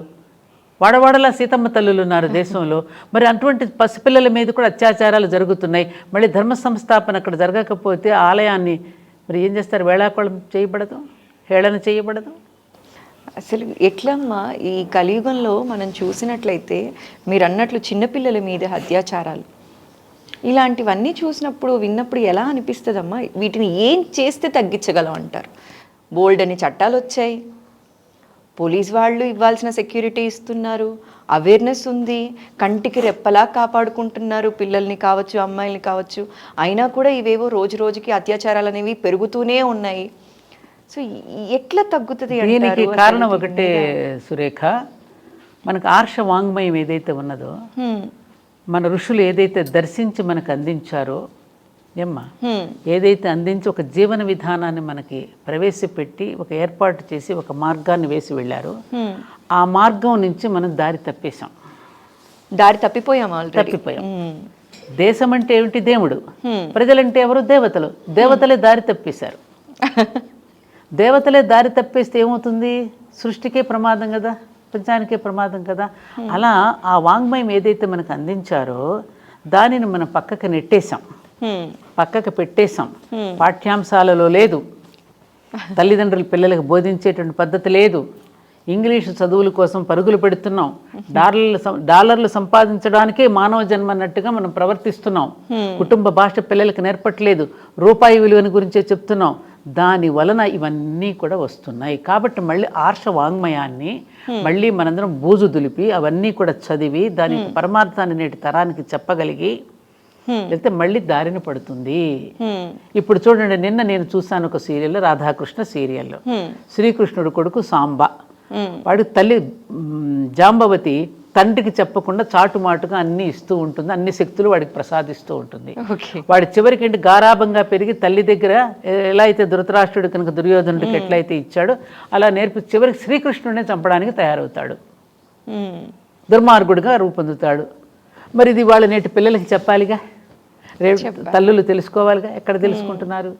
వాడవాడలా సీతమ్మ తల్లులు ఉన్నారు దేశంలో. మరి అటువంటి పసిపిల్లల మీద కూడా అత్యాచారాలు జరుగుతున్నాయి. మళ్ళీ ధర్మ సంస్థాపన అక్కడ జరగకపోతే ఆలయాన్ని మరి ఏం చేస్తారు, వేళాకోళం చేయబడదు, హేళన చేయబడదు. అసలు ఎట్లమ్మా ఈ కలియుగంలో మనం చూసినట్లయితే మీరు అన్నట్లు చిన్నపిల్లల మీద అత్యాచారాలు ఇలాంటివన్నీ చూసినప్పుడు విన్నప్పుడు ఎలా అనిపిస్తుందమ్మా? వీటిని ఏం చేస్తే తగ్గించగలం అంటారు? బోల్డ్ అని చట్టాలు వచ్చాయి, పోలీస్ వాళ్ళు ఇవ్వాల్సిన సెక్యూరిటీ ఇస్తున్నారు, అవేర్నెస్ ఉంది, కంటికి రెప్పలా కాపాడుకుంటున్నారు పిల్లల్ని కావచ్చు అమ్మాయిల్ని కావచ్చు. అయినా కూడా ఇవేవో రోజు రోజుకి అత్యాచారాలు అనేవి పెరుగుతూనే ఉన్నాయి. సో ఎట్లా తగ్గుతుంది? దీనికి కారణం ఒకటే సురేఖ, మనకు ఆర్ష వాంగ్మయం ఏదైతే ఉన్నదో, మన ఋషులు ఏదైతే దర్శించి మనకు అందించారో ఏమ్మా, ఏదైతే అందించి ఒక జీవన విధానాన్ని మనకి ప్రవేశపెట్టి ఒక ఏర్పాటు చేసి ఒక మార్గాన్ని వేసి వెళ్ళారు, ఆ మార్గం నుంచి మనం దారి తప్పేశాం, దారి తప్పిపోయాం, తప్పిపోయాం. దేశం అంటే ఏమిటి? దేవుడు. ప్రజలంటే ఎవరు? దేవతలు. దేవతలే దారి తప్పేశారు. దేవతలే దారి తప్పేస్తే ఏమవుతుంది? సృష్టికే ప్రమాదం కదా, ప్రపంచానికే ప్రమాదం కదా. అలా ఆ వాంగ్మయం ఏదైతే మనకు అందించారో దానిని మనం పక్కకు నెట్టేశాం, పక్కకు పెట్టేశాం. పాఠ్యాంశాలలో లేదు, తల్లిదండ్రులు పిల్లలకు బోధించేటువంటి పద్ధతి లేదు, ఇంగ్లీషు చదువుల కోసం పరుగులు పెడుతున్నాం, డాలర్లు సంపాదించడానికే మానవ జన్మ అన్నట్టుగా మనం ప్రవర్తిస్తున్నాం, కుటుంబ భాష పిల్లలకు నేర్పట్లేదు, రూపాయి విలువని గురించే చెప్తున్నాం. దాని వలన ఇవన్నీ కూడా వస్తున్నాయి. కాబట్టి మళ్ళీ ఆర్ష వాంగ్మయాన్ని మళ్ళీ మనందరం బూజు దులిపి అవన్నీ కూడా చదివి దాని పరమార్థాన్ని నేటి తరానికి చెప్పగలిగి లేకపోతే మళ్ళీ దారిన పడుతుంది. ఇప్పుడు చూడండి, నిన్న నేను చూశాను ఒక సీరియల్లో, రాధాకృష్ణ సీరియల్లో, శ్రీకృష్ణుడు కొడుకు సాంబ, వాడి తల్లి జాంబవతి తండ్రికి చెప్పకుండా చాటుమాటుగా అన్ని ఇస్తూ ఉంటుంది, అన్ని శక్తులు వాడికి ప్రసాదిస్తూ ఉంటుంది. వాడి చివరికి ఏంటి, గారాభంగా పెరిగి తల్లి దగ్గర ఎలా అయితే ధృతరాష్ట్రుడు కనుక దుర్యోధనుడికి ఎట్లయితే ఇచ్చాడో అలా నేర్పి చివరికి శ్రీకృష్ణుడిని చంపడానికి తయారవుతాడు, దుర్మార్గుడిగా రూపొందుతాడు. మరి ఇది వాళ్ళ నేటి పిల్లలకి చెప్పాలిగా, రేపు తల్లులు తెలుసుకోవాలిగా. ఎక్కడ తెలుసుకుంటున్నారు?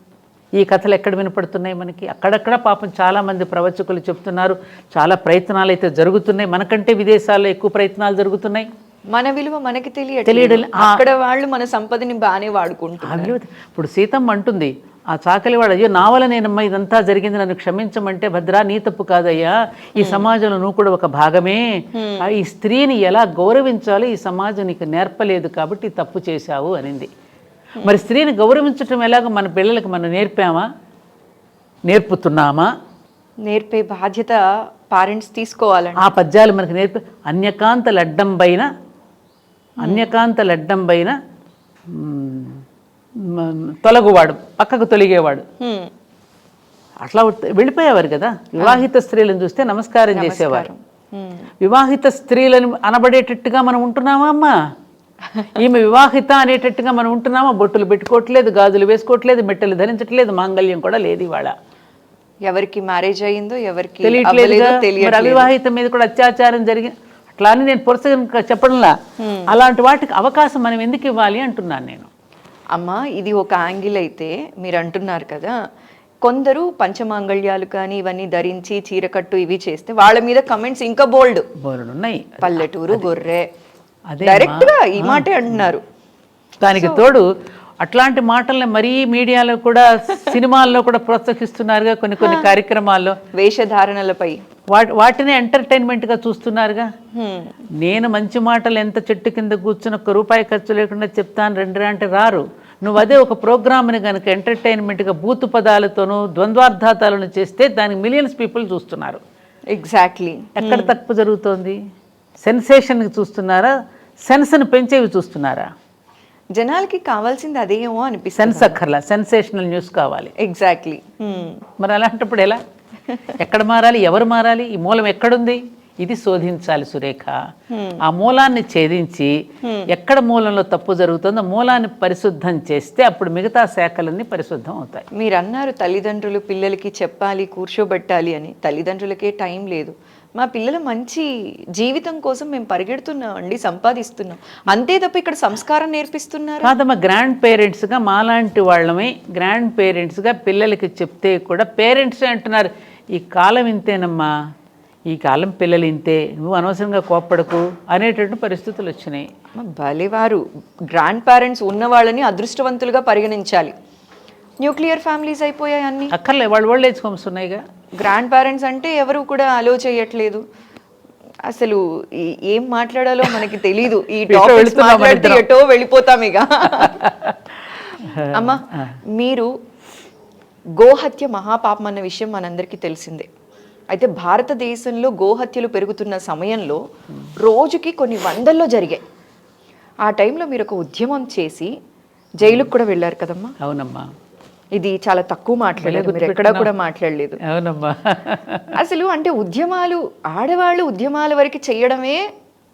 ఈ కథలు ఎక్కడ వినపడుతున్నాయి మనకి? అక్కడక్కడ పాపం చాలామంది ప్రవచకులు చెప్తున్నారు, చాలా ప్రయత్నాలు అయితే జరుగుతున్నాయి, మనకంటే విదేశాల్లో ఎక్కువ ప్రయత్నాలు జరుగుతున్నాయి. మన విలువ మనకి తెలియడం, అక్కడ వాళ్ళు మన సంపదని బాగానే వాడుకుంటున్నారు. ఇప్పుడు సీతమ్మ అంటుంది, ఆ చాకలివాడు, అయ్యో నా వల్ల నేనమ్మా ఇదంతా జరిగింది, నన్ను క్షమించమంటే, భద్రా నీ తప్పు కాదయ్యా, ఈ సమాజంలో నువ్వు కూడా ఒక భాగమే, ఈ స్త్రీని ఎలా గౌరవించాలో ఈ సమాజం నీకు నేర్పలేదు కాబట్టి తప్పు చేశావు అనింది. మరి స్త్రీని గౌరవించటం ఎలాగో మన పిల్లలకు మనం నేర్పామా, నేర్పుతున్నామా? నేర్పే బాధ్యత పేరెంట్స్ తీసుకోవాలండి. ఆ పద్యాలు మనకు నేర్పి, అన్యకాంత లడ్డం పైన తొలగువాడు, పక్కకు తొలిగేవాడు, అట్లా వెళ్ళిపోయేవారు కదా. వివాహిత స్త్రీలను చూస్తే నమస్కారం చేసేవారు. వివాహిత స్త్రీలను అనబడేటట్టుగా మనం ఉంటున్నామా అమ్మా? ఈమె వివాహిత అనేటట్టుగా మనం ఉంటున్నామా? బొట్టులు పెట్టుకోవట్లేదు, గాజులు వేసుకోవట్లేదు, మెట్టలు ధరించట్లేదు, మాంగళ్యం కూడా లేదు ఇవాళ. ఎవరికి మ్యారేజ్ అయ్యిందో ఎవరికి తెలియట్లేదు. అవివాహిత మీద కూడా అత్యాచారం జరిగింది. అట్లా అని నేను పొరసగా చెప్పడంలా, అలాంటి వాటికి అవకాశం మనం ఎందుకు ఇవ్వాలి అంటున్నాను నేను. అమ్మా, ఇది ఒక యాంగిల్ అయితే మీరు అంటున్నారు కదా, కొందరు పంచమాంగళ్యాలు కానీ ఇవన్నీ ధరించి చీరకట్టు ఇవి చేస్తే వాళ్ళ మీద కమెంట్స్ ఇంకా బోల్డ్ ఉన్నాయి. పల్లెటూరు గొర్రె, డైరెక్ట్ గా ఈ మాటే అంటున్నారు. దానికి తోడు అట్లాంటి మాటల్ని మరీ మీడియాలో కూడా సినిమాల్లో కూడా ప్రోత్సహిస్తున్నారుగా, కొన్ని కార్యక్రమాల్లో వేషధారణలపై వాటిని ఎంటర్టైన్మెంట్గా చూస్తున్నారుగా. నేను మంచి మాటలు ఎంత చెట్టు కింద కూర్చుని ఒక్క రూపాయి ఖర్చు లేకుండా చెప్తాను రండి అంటే రారు. నువ్వు అదే ఒక ప్రోగ్రామ్ని కనుక ఎంటర్టైన్మెంట్గా బూతు పదాలతోనూ ద్వంద్వార్థాలను చేస్తే దానికి మిలియన్స్ పీపుల్ చూస్తున్నారు. ఎగ్జాక్ట్లీ. ఎక్కడ తప్పు జరుగుతోంది? సెన్సేషన్కి చూస్తున్నారా, సెన్స్ని పెంచేవి చూస్తున్నారా? జనాలకి కావాల్సింది అదేమో అనిపిస్తుంది. సెన్స్ అక్కర్లా, సెన్సేషనల్ న్యూస్ కావాలి. ఎగ్జాక్ట్లీ. మరి అలాంటప్పుడు ఎలా? ఎక్కడ మారాలి, ఎవరు మారాలి, ఈ మూలం ఎక్కడుంది? ఇది శోధించాలి సురేఖ. ఆ మూలాన్ని ఛేదించి ఎక్కడ మూలంలో తప్పు జరుగుతుందో మూలాన్ని పరిశుద్ధం చేస్తే అప్పుడు మిగతా శాఖలన్నీ పరిశుద్ధం అవుతాయి. మీరు అన్నారు తల్లిదండ్రులు పిల్లలకి చెప్పాలి, కూర్చోబెట్టాలి అని. తల్లిదండ్రులకే టైం లేదు. మా పిల్లల మంచి జీవితం కోసం మేము పరిగెడుతున్నాం అండి, సంపాదిస్తున్నాం అంతే తప్ప ఇక్కడ సంస్కారం నేర్పిస్తున్నారు కాదమ్మా. గ్రాండ్ పేరెంట్స్గా మాలాంటి వాళ్ళమే గ్రాండ్ పేరెంట్స్గా పిల్లలకి చెప్తే కూడా పేరెంట్సే అంటున్నారు ఈ కాలం ఇంతేనమ్మా, ఈ కాలం పిల్లలు ఇంతే, నువ్వు అనవసరంగా కోప్పడకు అనేటటువంటి పరిస్థితులు వచ్చినాయి. భలేవారు. గ్రాండ్ పేరెంట్స్ ఉన్న వాళ్ళని అదృష్టవంతులుగా పరిగణించాలి. న్యూక్లియర్ ఫ్యామిలీస్ అయిపోయాయి అన్ని. అక్కర్లే, వాళ్ళు ఓల్డ్ ఏజ్ హోమ్స్ ఉన్నాయిగా. గ్రాండ్ పేరెంట్స్ అంటే ఎవరు కూడా అలో చేయట్లేదు. అసలు ఏం మాట్లాడాలో మనకి తెలీదు. ఈ టాపిక్స్ మాట్లాడితే ఎటో వెళ్ళిపోతాం ఇక. అమ్మా, మీరు గోహత్య మహాపాపం అన్న విషయం మనందరికీ తెలిసిందే. అయితే భారతదేశంలో గోహత్యలు పెరుగుతున్న సమయంలో రోజుకి కొన్ని వందల్లో జరిగాయి. ఆ టైంలో మీరు ఒక ఉద్యమం చేసి జైలుకు కూడా వెళ్ళారు కదమ్మా. అవునమ్మా. ఇది చాలా తక్కువ మాట్లాడలేదు, మీరు ఎక్కడా కూడా మాట్లాడలేదు. అవునమ్మా. అసలు అంటే ఉద్యమాలు, ఆడవాళ్ళు ఉద్యమాల వరకు చేయడమే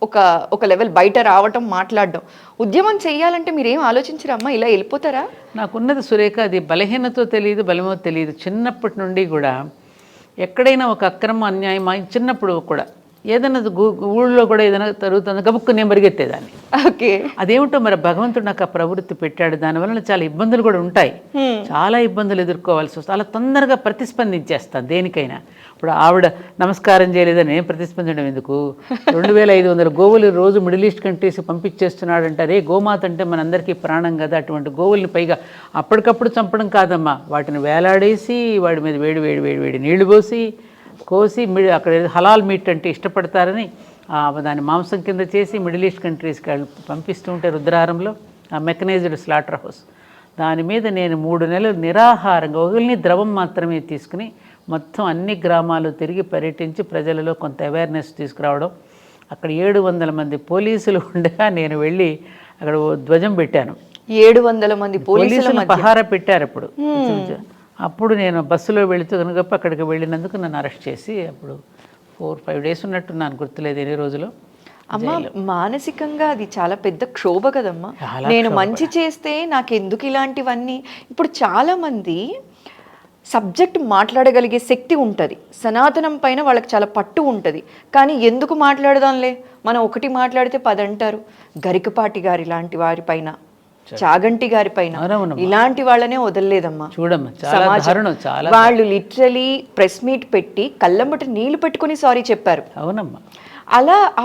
ఒక లెవెల్, బయట రావటం, మాట్లాడడం. ఉద్యమం చెయ్యాలంటే మీరేం ఆలోచించరమ్మా, ఇలా వెళ్ళిపోతారా? నాకున్నది సురేఖ, అది బలహీనతో తెలియదు, బలమో తెలియదు. చిన్నప్పటి నుండి కూడా ఎక్కడైనా ఒక అక్రమ అన్యాయం చిన్నప్పుడు కూడా ఏదైనా ఊళ్ళో కూడా ఏదైనా జరుగుతుందో గబుక్కు నేను పరిగెత్తేదాన్ని. ఓకే, అదేమిటో మరి భగవంతుడు నాకు ఆ ప్రవృత్తి పెట్టాడు. దానివల్ల చాలా ఇబ్బందులు కూడా ఉంటాయి, చాలా ఇబ్బందులు ఎదుర్కోవాల్సి వస్తుంది. అలా తొందరగా ప్రతిస్పందించేస్తాను దేనికైనా. ఇప్పుడు ఆవిడ నమస్కారం చేయలేదని నేను ప్రతిస్పందించడం ఎందుకు? 2500 గోవులు రోజు మిడిల్ ఈస్ట్ కంట్రీస్ పంపించేస్తున్నాడు అంటారే. గోమాత అంటే మనందరికీ ప్రాణం కదా. అటువంటి గోవుల్ని పైగా అప్పటికప్పుడు చంపడం కాదమ్మా, వాటిని వేలాడేసి వాడి మీద వేడి వేడి వేడి వేడి నీళ్లు పోసి కోసి అక్కడ హలాల్ మీట్ అంటే ఇష్టపడతారని దాన్ని మాంసం కింద చేసి మిడిల్ ఈస్ట్ కంట్రీస్కి పంపిస్తూ ఉంటే రుద్రారంలో ఆ మెకనైజ్డ్ స్లాటర్ హౌస్, దాని మీద నేను 3 నెలలు నిరాహారంగా ఓన్లీ ద్రవం మాత్రమే తీసుకుని మొత్తం అన్ని గ్రామాలు తిరిగి పర్యటించి ప్రజలలో కొంత అవేర్నెస్ తీసుకురావడం. అక్కడ 700 మంది పోలీసులు ఉండగా నేను వెళ్ళి అక్కడ ధ్వజం పెట్టాను. 700 మంది పోలీసులు పహారా పెట్టారు అప్పుడు నేను బస్సులో వెళుతూ కనుక అక్కడికి వెళ్ళినందుకు నన్ను అరెస్ట్ చేసి అప్పుడు 4-5 డేస్ ఉన్నట్టున్నాను, గుర్తులేదు ఎన్ని రోజులు. అమ్మా, మానసికంగా అది చాలా పెద్ద క్షోభ కదమ్మా. నేను మంచి చేస్తే నాకెందుకు ఇలాంటివన్నీ? ఇప్పుడు చాలా మంది సబ్జెక్ట్ మాట్లాడగలిగే శక్తి ఉంటుంది, సనాతనం పైన వాళ్ళకి చాలా పట్టు ఉంటుంది, కానీ ఎందుకు మాట్లాడదాంలే, మనం ఒకటి మాట్లాడితే 10 అంటారు. గరికపాటి గారి లాంటి వారి పైన, చాగంటి గారి పైన ఇలాంటి వాళ్ళనే వదలలేదమ్మా. చూడమ్మా, చాలా దారుణం. చాలా వాళ్ళు లిటరలీ ప్రెస్ మీట్ పెట్టి కళ్ళంబట నీళ్లు పెట్టుకుని సారీ చెప్పారు. అవునమ్మా.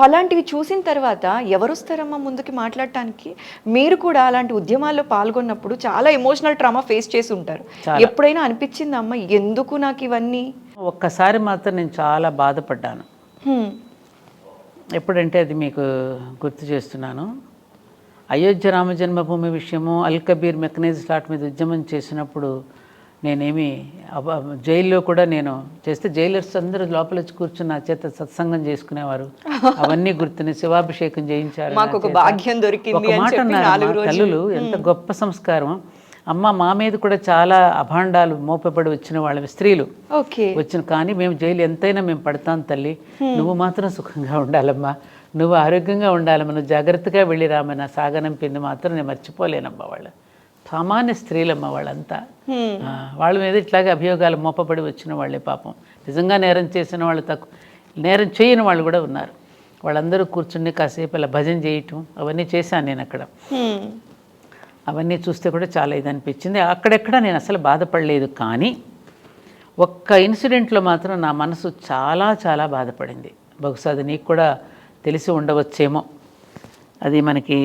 అలాంటివి చూసిన తర్వాత ఎవరు వస్తారమ్మా ముందుకి మాట్లాడటానికి? మీరు కూడా అలాంటి ఉద్యమాల్లో పాల్గొన్నప్పుడు చాలా ఎమోషనల్ ట్రామా ఫేస్ చేసి ఉంటారు. ఎప్పుడైనా అనిపించిందమ్మా ఎందుకు నాకు ఇవన్నీ? ఒక్కసారి మాత్రం నేను చాలా బాధపడ్డాను. ఎప్పుడంటే అది మీకు గుర్తు చేస్తున్నాను. అయోధ్య రామ జన్మభూమి విషయము, అల్ కబీర్ మెకనైజ్ స్లాట్ మీద ఉద్యమం చేసినప్పుడు నేనేమి జైల్లో కూడా నేను చేస్తే జైలర్స్ అందరూ లోపల వచ్చి కూర్చుని నా చేత సత్సంగం చేసుకునేవారు. అవన్నీ గుర్తుని శివాభిషేకం చేయించారు. ఒక మాట అన్నారు తల్లులు, ఎంత గొప్ప సంస్కారం అమ్మ. మా మీద కూడా చాలా అభాండాలు మోపబడి వచ్చిన వాళ్ళ స్త్రీలు వచ్చిన, కానీ మేము జైలు ఎంతైనా మేము పడతాం తల్లి, నువ్వు మాత్రం సుఖంగా ఉండాలమ్మా, నువ్వు ఆరోగ్యంగా ఉండాలమ్మా, నువ్వు జాగ్రత్తగా వెళ్ళి రామన్న సాగనంపింది మాత్రం నేను మర్చిపోలేనమ్మా. వాళ్ళు సామాన్య స్త్రీలమ్మ వాళ్ళంతా. వాళ్ళ మీద ఇట్లాగే అభియోగాలు మోపబడి వచ్చిన వాళ్ళే పాపం. నిజంగా నేరం చేసిన వాళ్ళు తక్కువ, నేరం చేయని వాళ్ళు కూడా ఉన్నారు. వాళ్ళందరూ కూర్చుని కాసేపు అలా భజన చేయటం అవన్నీ చేశాను నేను అక్కడ. అవన్నీ చూస్తే కూడా చాలా ఇది అనిపించింది. అక్కడెక్కడ నేను అసలు బాధపడలేదు, కానీ ఒక్క ఇన్సిడెంట్లో మాత్రం నా మనసు చాలా చాలా బాధపడింది. బహుశా అది నీకు కూడా తెలిసి ఉండవచ్చేమో. అది మనకి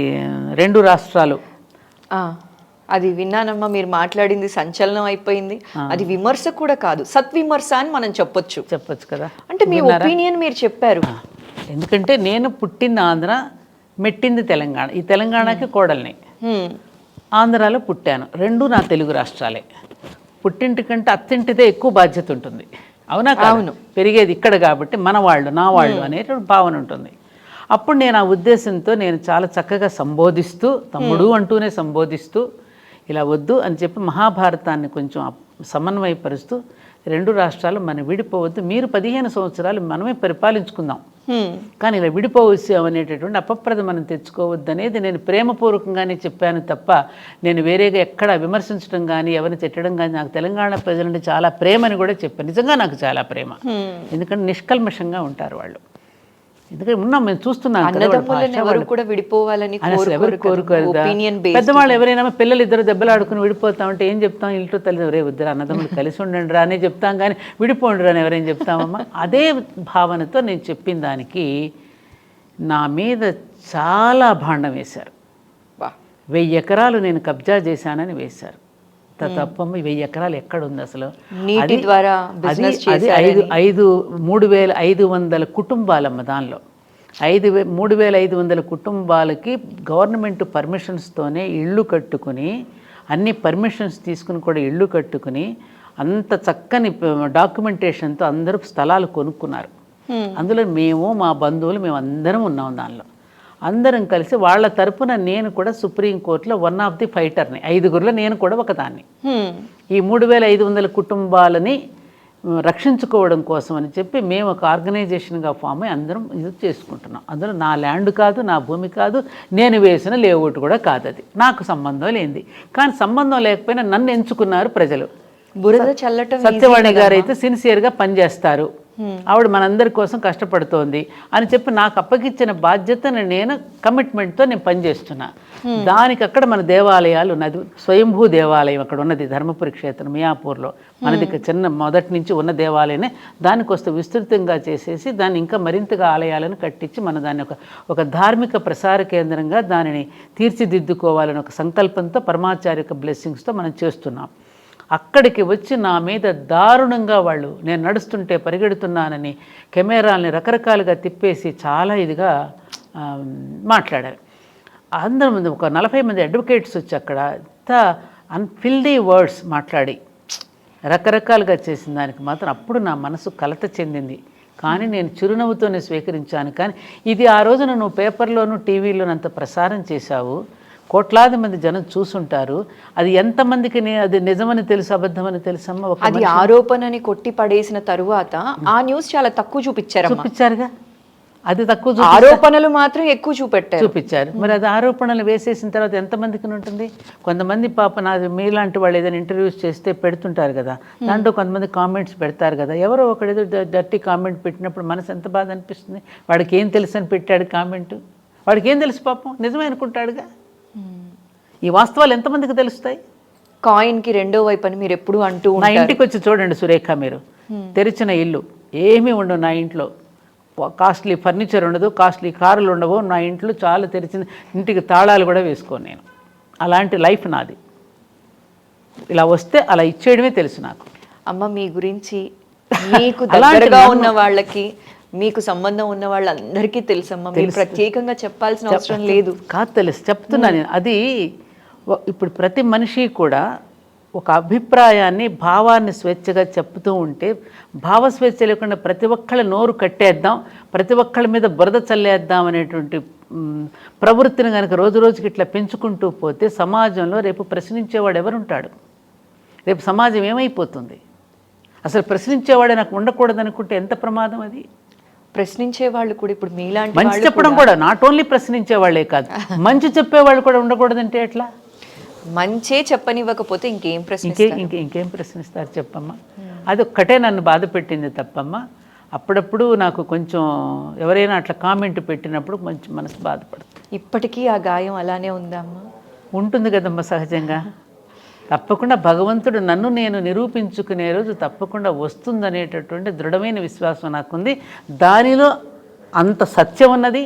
2 రాష్ట్రాలు. అది విన్నానమ్మా, మీరు మాట్లాడింది సంచలనం అయిపోయింది. అది విమర్శ కూడా కాదు, సత్విమర్శ అని మనం చెప్పొచ్చు కదా. అంటే మీ ఒపీనియన్ మీరు చెప్పారు. ఎందుకంటే నేను పుట్టింది ఆంధ్ర, మెట్టింది తెలంగాణ. ఈ తెలంగాణకి కోడల్ని, ఆంధ్రాలో పుట్టాను. 2 నా తెలుగు రాష్ట్రాలే. పుట్టింటి కంటే అత్తింటిదే ఎక్కువ బాధ్యత ఉంటుంది. అవునా? అవును. పెరిగేది ఇక్కడ కాబట్టి మన వాళ్ళు, నా వాళ్ళు అనేటువంటి భావన ఉంటుంది. అప్పుడు నేను ఆ ఉద్దేశంతో నేను చాలా చక్కగా సంబోధిస్తూ, తమ్ముడు అంటూనే సంబోధిస్తూ, ఇలా వద్దు అని చెప్పి మహాభారతాన్ని కొంచెం సమన్వయపరుస్తూ రెండు రాష్ట్రాలు మనం విడిపోవద్దు, మీరు 15 సంవత్సరాలు మనమే పరిపాలించుకుందాం, కానీ ఇలా విడిపోవచ్చు అనేటటువంటి అపప్రద మనం తెచ్చుకోవద్దు అనేది నేను ప్రేమపూర్వకంగానే చెప్పాను తప్ప నేను వేరేగా ఎక్కడ విమర్శించడం కానీ ఎవరిని తిట్టడం కానీ, నాకు తెలంగాణ ప్రజలంటే చాలా ప్రేమని కూడా చెప్పాను. నిజంగా నాకు చాలా ప్రేమ, ఎందుకంటే నిష్కల్మషంగా ఉంటారు వాళ్ళు. ఎందుకంటే ఉన్నాం, మేము చూస్తున్నాం కదా, అసలు ఎవరు కోరుకోరు. పెద్దవాళ్ళు ఎవరైనా పిల్లలు ఇద్దరు దెబ్బలాడుకుని విడిపోతామంటే ఏం చెప్తాం? ఇంట్లో తల్లి రే ఇద్దరు అన్నదమ్ములు కలిసి ఉండండి రా అనే చెప్తాం, కానీ విడిపోండి రా అని ఎవరైనా చెప్తామమ్మా? అదే భావనతో నేను చెప్పిన దానికి నా మీద చాలా భాండం వేశారు. 1000 ఎకరాలు నేను కబ్జా చేశానని వేశారు. తప్పమ్మ, 1000 ఎకరాలు ఎక్కడుంది అసలు? నీటి ద్వారా అది 3500 కుటుంబాలమ్మ. దానిలో 3500 కుటుంబాలకి గవర్నమెంట్ పర్మిషన్స్తోనే ఇళ్ళు కట్టుకుని, అన్ని పర్మిషన్స్ తీసుకుని కూడా ఇళ్ళు కట్టుకుని, అంత చక్కని డాక్యుమెంటేషన్తో అందరూ స్థలాలు కొనుక్కున్నారు. అందులో మేము, మా బంధువులు, మేము అందరం ఉన్నాం. దానిలో అందరం కలిసి వాళ్ళ తరపున నేను కూడా సుప్రీంకోర్టులో వన్ ఆఫ్ ది ఫైటర్ని, 5గురిలో నేను కూడా ఒకదాన్ని. ఈ 3500 కుటుంబాలని రక్షించుకోవడం కోసం అని చెప్పి మేము ఒక ఆర్గనైజేషన్గా ఫామ్ అయ్యి అందరం ఇది చేసుకుంటున్నాం. అందులో నా ల్యాండ్ కాదు, నా భూమి కాదు, నేను వేసిన లేఅవుట్ కూడా కాదు, అది నాకు సంబంధం లేనిది. కానీ సంబంధం లేకపోయినా నన్ను ఎంచుకున్నారు ప్రజలు. బురద చల్లటం సత్యవాణి గారు అయితే సిన్సియర్గా పనిచేస్తారు, ఆవిడ మనందరి కోసం కష్టపడుతోంది అని చెప్పి నాకు అప్పగించిన బాధ్యతను నేను కమిట్మెంట్తో నేను పనిచేస్తున్నా. దానికి అక్కడ మన దేవాలయాలు ఉన్నది, స్వయంభూ దేవాలయం అక్కడ ఉన్నది, ధర్మపురి క్షేత్రం మియాపూర్లో మనది చిన్న మొదటి నుంచి ఉన్న దేవాలయమే. దానికి వస్తే విస్తృతంగా చేసేసి దాన్ని ఇంకా మరింతగా ఆలయాలను కట్టించి మన దాన్ని ఒక ధార్మిక ప్రసార కేంద్రంగా దానిని తీర్చిదిద్దుకోవాలని ఒక సంకల్పంతో పరమాచార్య బ్లెస్సింగ్స్తో మనం చేస్తున్నాం. అక్కడికి వచ్చి నా మీద దారుణంగా వాళ్ళు, నేను నడుస్తుంటే పరిగెడుతున్నానని కెమెరాలని రకరకాలుగా తిప్పేసి చాలా ఇదిగా మాట్లాడారు. అందరి ముందు ఒక 40 మంది అడ్వకేట్స్ వచ్చి అక్కడ అన్ఫిల్దీ వర్డ్స్ మాట్లాడి రకరకాలుగా చేసిన దానికి మాత్రం అప్పుడు నా మనసు కలత చెందింది. కానీ నేను చిరునవ్వుతోనే స్వీకరించాను. కానీ ఇది ఆ రోజున నువ్వు పేపర్లోను టీవీలోను అంత ప్రసారం చేశావు, కోట్లాది మంది జనం చూసుంటారు, అది ఎంతమందికి అది నిజమని తెలుసు అబద్ధమని తెలుసమ్మా? అది ఆరోపణని కొట్టి పడేసిన తరువాత ఆ న్యూస్ చాలా తక్కువ చూపించారుగా. అది తక్కువ, ఆరోపణలు మాత్రం ఎక్కువ చూపించారు. మరి అది ఆరోపణలు వేసేసిన తర్వాత ఎంతమందికి ఉంటుంది? కొంతమంది పాప నాది మీలాంటి వాళ్ళు ఏదైనా ఇంటర్వ్యూస్ చేస్తే పెడుతుంటారు కదా, దాంట్లో కొంతమంది కామెంట్స్ పెడతారు కదా. ఎవరో ఒకడేదో డర్టీ కామెంట్ పెట్టినప్పుడు మనసు ఎంత బాధ అనిపిస్తుంది. వాడికి ఏం తెలుసు అని పెట్టాడు కామెంటు, వాడికి ఏం తెలుసు పాపం, నిజమే అనుకుంటాడుగా. ఈ వాస్తవాలు ఎంతమందికి తెలుస్తాయి? కాయిన్కి రెండో వైపు అని మీరు ఎప్పుడు అంటూ నా ఇంటికి వచ్చి చూడండి సురేఖ, మీరు తెరిచిన ఇల్లు ఏమీ ఉండవు నా ఇంట్లో, కాస్ట్లీ ఫర్నిచర్ ఉండదు, కాస్ట్లీ కారులు ఉండవు నా ఇంట్లో. చాలా తెరిచిన ఇంటికి తాళాలు కూడా వేసుకోను నేను. అలాంటి లైఫ్ నాది. ఇలా వస్తే అలా ఇచ్చేయడమే తెలుసు నాకు. అమ్మ మీ గురించి మీకు దగ్గరగా ఉన్న వాళ్ళకి, మీకు సంబంధం ఉన్న వాళ్ళందరికీ తెలుసమ్మా, మీరు ప్రత్యేకంగా చెప్పాల్సిన అవసరం లేదు. కాదు, తెలుసు, చెప్తున్నా నేను. అది ఇప్పుడు ప్రతి మనిషి కూడా ఒక అభిప్రాయాన్ని, భావాన్ని స్వేచ్ఛగా చెప్తూ ఉంటే, భావస్వేచ్ఛ లేకుండా ప్రతి ఒక్కళ్ళ నోరు కట్టేద్దాం, ప్రతి ఒక్కళ్ళ మీద బురద చల్లేద్దాం అనేటువంటి ప్రవృత్తిని కనుక రోజు రోజుకి ఇట్లా పెంచుకుంటూ పోతే సమాజంలో రేపు ప్రశ్నించేవాడు ఎవరుంటాడు? రేపు సమాజం ఏమైపోతుంది? అసలు ప్రశ్నించేవాడే నాకు ఉండకూడదు అనుకుంటే ఎంత ప్రమాదం అది. ప్రశ్నించే వాళ్ళు కూడా ఇప్పుడు మీలాంటి మంచి చెప్పడం కూడా, నాట్ ఓన్లీ ప్రశ్నించే వాళ్ళే కాదు, మంచి చెప్పేవాళ్ళు కూడా ఉండకూడదంటే ఎట్లా? మంచే చెప్పనివ్వకపోతే ఇంకేం ప్రశ్నిస్తారు చెప్పమ్మా? అది ఒక్కటే నన్ను బాధ పెట్టింది తప్పమ్మా. అప్పుడప్పుడు నాకు కొంచెం ఎవరైనా అట్లా కామెంట్ పెట్టినప్పుడు కొంచెం మనసు బాధపడుతుంది. ఇప్పటికీ ఆ గాయం అలానే ఉందమ్మా? ఉంటుంది కదమ్మా సహజంగా. తప్పకుండా భగవంతుడు నన్ను నేను నిరూపించుకునే రోజు తప్పకుండా వస్తుందనేటటువంటి దృఢమైన విశ్వాసం నాకుంది. దానిలో అంత సత్యం ఉన్నది,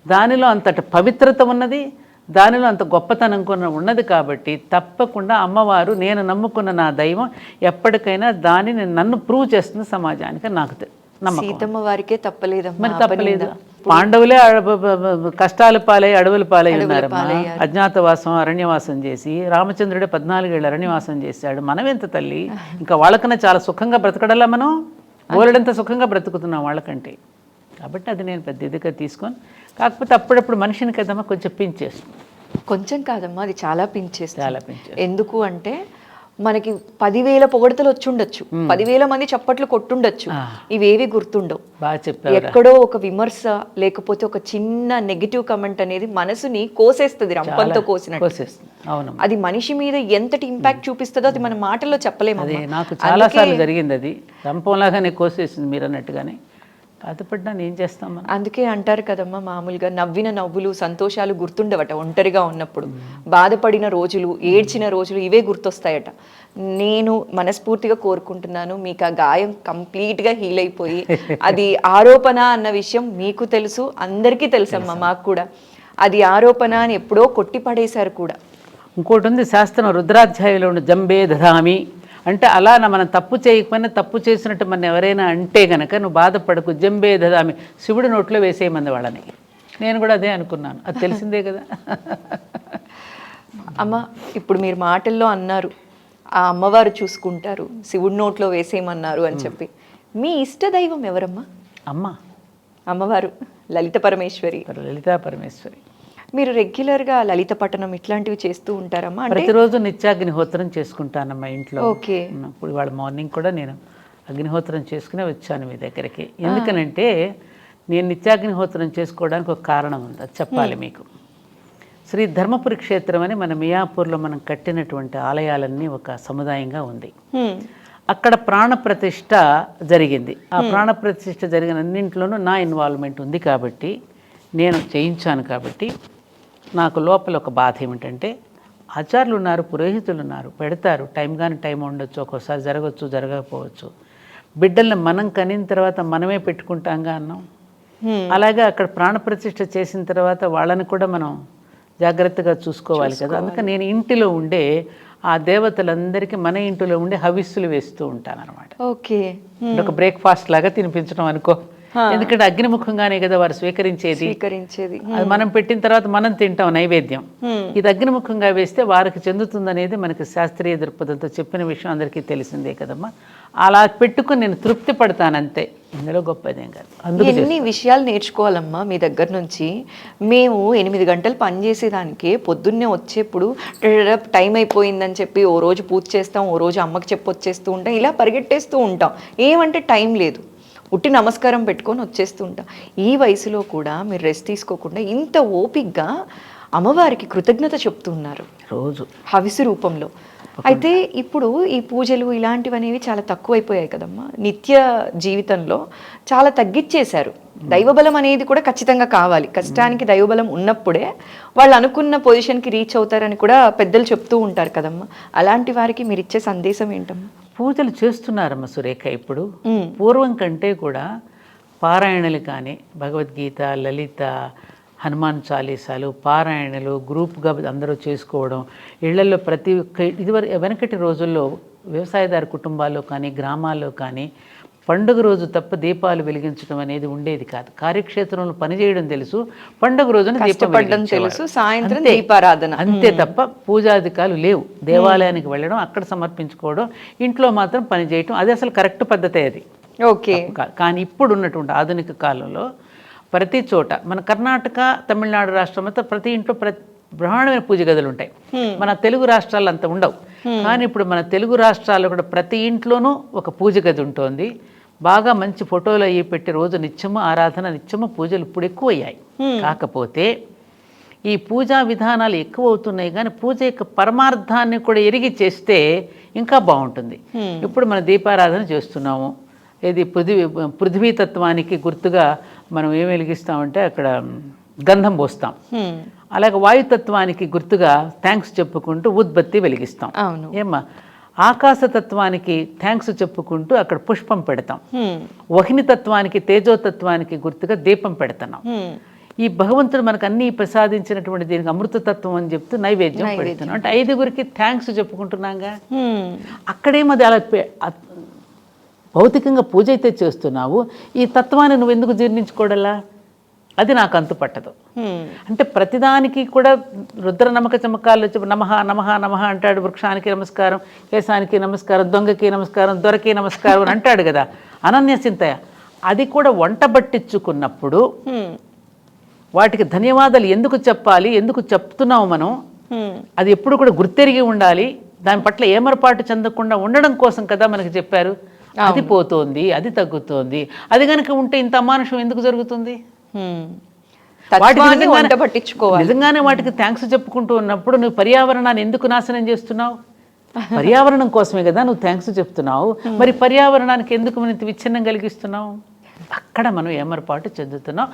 దానిలో అంతటి పవిత్రత ఉన్నది, దానిలో అంత గొప్పతనం కూడా ఉన్నది. కాబట్టి తప్పకుండా అమ్మవారు, నేను నమ్ముకున్న నా దైవం ఎప్పటికైనా దానిని నన్ను ప్రూవ్ చేస్తుంది సమాజానికి. నాకు నమ్మకం. సీతమ్మ వారికే తప్పలేదమ్మా. మరి తప్పలేదు. పాండవులే కష్టాల పాలై అడవుల పాలై ఉన్నారమ్మా. అజ్ఞాతవాసం, అరణ్యవాసం చేసి, రామచంద్రుడే 14 ఏళ్ళు అరణ్యవాసం చేశాడు. మనం ఎంత తల్లి, ఇంకా వాళ్ళకన్నా చాలా సుఖంగా బ్రతకడలా మనం, బోలెడంత సుఖంగా బ్రతుకుతున్నాం వాళ్ళకంటే. కాబట్టి అది నేను పెద్ద ఇదిగా తీసుకొని, కాకపోతే అప్పుడప్పుడు మనిషిని కదమ్మా కొంచెం పించేస్తుంది. కొంచెం కాదమ్మా, అది చాలా పించేస్తుంది. చాలా పించేస్తుంది. ఎందుకు అంటే మనకి 10,000 పొగడతలు వచ్చుండొచ్చు, 10,000 మంది చప్పట్లు కొట్టుండొచ్చు, ఇవేవి గుర్తుండవు. బాగా చెప్పారు. ఎక్కడో ఒక విమర్శ లేకపోతే ఒక చిన్న నెగిటివ్ కమెంట్ అనేది మనసుని కోసేస్తుంది, రంపంతో కోసినట్టు. అవును, అది మనిషి మీద ఎంతటి ఇంపాక్ట్ చూపిస్తుందో అది మన మాటల్లో చెప్పలేము. అది నాకు చాలా సార్లు జరిగింది. అది రంపంలాగానే కోసేసింది మీరు అన్నట్టుగానే. బాధపడ్డా ఏం చేస్తాం మనం. అందుకే అంటారు కదమ్మా, మామూలుగా నవ్విన నవ్వులు సంతోషాలు గుర్తుండవట ఒంటరిగా ఉన్నప్పుడు. బాధపడిన రోజులు, ఏడ్చిన రోజులు ఇవే గుర్తొస్తాయట. నేను మనస్ఫూర్తిగా కోరుకుంటున్నాను మీకు ఆ గాయం కంప్లీట్గా హీల్ అయిపోయి, అది ఆరోపణ అన్న విషయం మీకు తెలుసు, అందరికీ తెలుసమ్మా, మాకు కూడా. అది ఆరోపణ అని ఎప్పుడో కొట్టి పడేశారు కూడా. ఇంకోటి ఉంది శాస్త్రం, రుద్రాధ్యాయంలో ఉన్న జంబే దధామి అంటే, అలా మనం తప్పు చేయకపోయినా తప్పు చేసినట్టు మన ఎవరైనా అంటే గనక నువ్వు బాధపడకు, జంబే దధామి, శివుడి నోట్లో వేసేయమంది వాళ్ళని. నేను కూడా అదే అనుకున్నాను, అది తెలిసిందే కదా. అమ్మ, ఇప్పుడు మీరు మాటల్లో అన్నారు ఆ అమ్మవారు చూసుకుంటారు, శివుడి నోట్లో వేసేయమన్నారు అని చెప్పి. మీ ఇష్ట దైవం ఎవరమ్మా? అమ్మవారు లలిత పరమేశ్వరి. లలితా పరమేశ్వరి. మీరు రెగ్యులర్గా లలిత పఠనం ఇట్లాంటివి చేస్తూ ఉంటారమ్మా? ప్రతిరోజు నిత్యాగ్నిహోత్రం చేసుకుంటానమ్మా ఇంట్లో. ఓకే. ఇప్పుడు ఇవాళ మార్నింగ్ కూడా నేను అగ్నిహోత్రం చేసుకునే వచ్చాను మీ దగ్గరికి. ఎందుకనంటే నేను నిత్యాగ్నిహోత్రం చేసుకోవడానికి ఒక కారణం ఉంది, అది చెప్పాలి మీకు. శ్రీ ధర్మపురి క్షేత్రం అని మన మియాపూర్లో మనం కట్టినటువంటి ఆలయాలన్నీ ఒక సముదాయంగా ఉంది. అక్కడ ప్రాణప్రతిష్ఠ జరిగింది. ఆ ప్రాణప్రతిష్ఠ జరిగిన అన్నింటిలోనూ నా ఇన్వాల్వ్మెంట్ ఉంది కాబట్టి, నేను చేయించాను కాబట్టి, నాకు లోపల ఒక బాధ ఏమిటంటే, ఆచార్యులు ఉన్నారు, పురోహితులు ఉన్నారు, పెడతారు, టైం కానీ టైం ఉండొచ్చు, ఒక్కోసారి జరగవచ్చు, జరగకపోవచ్చు. బిడ్డల్ని మనం కనిన తర్వాత మనమే పెట్టుకుంటాంగా అన్నాం. అలాగే అక్కడ ప్రాణప్రతిష్ఠ చేసిన తర్వాత వాళ్ళని కూడా మనం జాగ్రత్తగా చూసుకోవాలి కదా. అందుకని నేను ఇంటిలో ఉండే ఆ దేవతలందరికీ మన ఇంటిలో ఉండే హవిస్సులు వేస్తూ ఉంటాను అనమాట. ఓకే. ఒక బ్రేక్ఫాస్ట్ లాగా తినిపించడం అనుకో. ఎందుకంటే అగ్నిముఖంగానే కదా వారు స్వీకరించేది. అది మనం పెట్టిన తర్వాత మనం తింటాం నైవేద్యం. ఇది అగ్నిముఖంగా వేస్తే వారికి చెందుతుందనేది మనకి శాస్త్రీయ దృక్పథంతో చెప్పిన విషయం అందరికీ తెలిసిందే కదమ్మా. అలా పెట్టుకుని నేను తృప్తి పడతానంతే, ఇందులో గొప్పదేం కాదు. అందుకే ఎన్ని విషయాలు నేర్చుకోవాలమ్మా మీ దగ్గర నుంచి. మేము 8 గంటలు పనిచేసేదానికి పొద్దున్నే వచ్చేప్పుడు టైం అయిపోయిందని చెప్పి ఓ రోజు పూజ చేస్తాం, ఓ రోజు అమ్మకి చెప్పి వచ్చేస్తూ ఉంటాం, ఇలా పరిగెట్టేస్తూ ఉంటాం. ఏమంటే టైం లేదు, ఉట్టి నమస్కారం పెట్టుకొని వచ్చేస్తూ ఉంటాం. ఈ వయసులో కూడా మీరు రెస్ట్ తీసుకోకుండా ఇంత ఓపిక్గా అమ్మవారికి కృతజ్ఞత చెప్తున్నారు రోజు హవిసు రూపంలో. అయితే ఇప్పుడు ఈ పూజలు ఇలాంటివనేవి చాలా తక్కువైపోయాయి కదమ్మా, నిత్య జీవితంలో చాలా తగ్గిచ్చేశారు. దైవబలం అనేది కూడా ఖచ్చితంగా కావాలి, కష్టానికి దైవబలం ఉన్నప్పుడే వాళ్ళు అనుకున్న పొజిషన్కి రీచ్ అవుతారని కూడా పెద్దలు చెప్తూ ఉంటారు కదమ్మా. అలాంటి వారికి మీరు ఇచ్చే సందేశం ఏంటమ్మా? పూజలు చేస్తున్నారమ్మ సురేఖ. ఇప్పుడు పూర్వం కంటే కూడా పారాయణలు కానీ, భగవద్గీత, లలిత, హనుమాన్ చాలీసాలు, పారాయణలు గ్రూప్గా అందరూ చేసుకోవడం, ఇళ్లలో ప్రతి ఒక్క ఇదివరకు వెనకటి రోజుల్లో వ్యవసాయదారు కుటుంబాల్లో కానీ గ్రామాల్లో కానీ పండుగ రోజు తప్ప దీపాలు వెలిగించడం అనేది ఉండేది కాదు. కార్యక్షేత్రంలో పనిచేయడం తెలుసు, పండుగ రోజున దీపం తెలుసు, సాయంత్రం దీపారాధన అంతే తప్ప పూజాధికాలు లేవు. దేవాలయానికి వెళ్ళడం, అక్కడ సమర్పించుకోవడం, ఇంట్లో మాత్రం పని చేయటం, అది అసలు కరెక్ట్ పద్ధతే అది. ఓకే. కానీ ఇప్పుడు ఉన్నటువంటి ఆధునిక కాలంలో ప్రతి చోట మన కర్ణాటక, తమిళనాడు రాష్ట్రం అంతా ప్రతి ఇంట్లో బ్రహ్మాండమైన పూజ గదులు ఉంటాయి. మన తెలుగు రాష్ట్రాలు అంత ఉండవు. కానీ ఇప్పుడు మన తెలుగు రాష్ట్రాల్లో కూడా ప్రతి ఇంట్లోనూ ఒక పూజ గది ఉంటుంది. బాగా మంచి ఫోటోలు అయ్యి పెట్టి రోజు నిత్యము ఆరాధన, నిత్యము పూజలు ఇప్పుడు ఎక్కువ అయ్యాయి. కాకపోతే ఈ పూజా విధానాలు ఎక్కువ అవుతున్నాయి, కానీ పూజ యొక్క పరమార్థాన్ని కూడా ఎరిగి చేస్తే ఇంకా బాగుంటుంది. ఇప్పుడు మన దీపారాధన చేస్తున్నాము, ఇది పృథ్వీతత్వానికి గుర్తుగా మనం ఏం వెలిగిస్తామంటే అక్కడ గంధం పోస్తాం. అలాగే వాయుతత్వానికి గుర్తుగా థ్యాంక్స్ చెప్పుకుంటూ ఉద్బత్తి వెలిగిస్తాం. ఏమ్మా, ఆకాశతత్వానికి థ్యాంక్స్ చెప్పుకుంటూ అక్కడ పుష్పం పెడతాం. వహినితత్వానికి, తేజోతత్వానికి గుర్తుగా దీపం పెడుతున్నాం. ఈ భగవంతుడు మనకు అన్ని ప్రసాదించినటువంటి దీనికి అమృతతత్వం అని చెప్తూ నైవేద్యం పెడుతున్నాం. అంటే 5గురికి థ్యాంక్స్ చెప్పుకుంటున్నాగా. అక్కడేమది అలా భౌతికంగా పూజ అయితే చేస్తున్నావు, ఈ తత్వాన్ని నువ్వు ఎందుకు జీర్ణించుకోవడలా? అది నాకు అంతు పట్టదు. అంటే ప్రతిదానికి కూడా రుద్ర నమక చమకాలు నమః నమః నమః అంటాడు. వృక్షానికి నమస్కారం, కేశానికి నమస్కారం, దొంగకి నమస్కారం, దొరకి నమస్కారం అని అంటాడు కదా. అనన్య చింతయ అది కూడా వంట పట్టించుకున్నప్పుడు వాటికి ధన్యవాదాలు ఎందుకు చెప్పాలి, ఎందుకు చెప్తున్నావు మనం, అది ఎప్పుడు కూడా గుర్తెరిగి ఉండాలి. దాని పట్ల ఏమరపాటు చెందకుండా ఉండడం కోసం కదా మనకి చెప్పారు. అది పోతోంది, అది తగ్గుతోంది. అది కనుక ఉంటే ఇంత అమానుషం ఎందుకు జరుగుతుంది? నిజంగానే వాటికి థ్యాంక్స్ చెప్పుకుంటూ ఉన్నప్పుడు నువ్వు పర్యావరణాన్ని ఎందుకు నాశనం చేస్తున్నావు? పర్యావరణం కోసమే కదా నువ్వు థ్యాంక్స్ చెప్తున్నావు. మరి పర్యావరణానికి ఎందుకు మనం విచ్ఛిన్నం కలిగిస్తున్నావు? అక్కడ మనం ఏమరపాటు చెందుతున్నాం.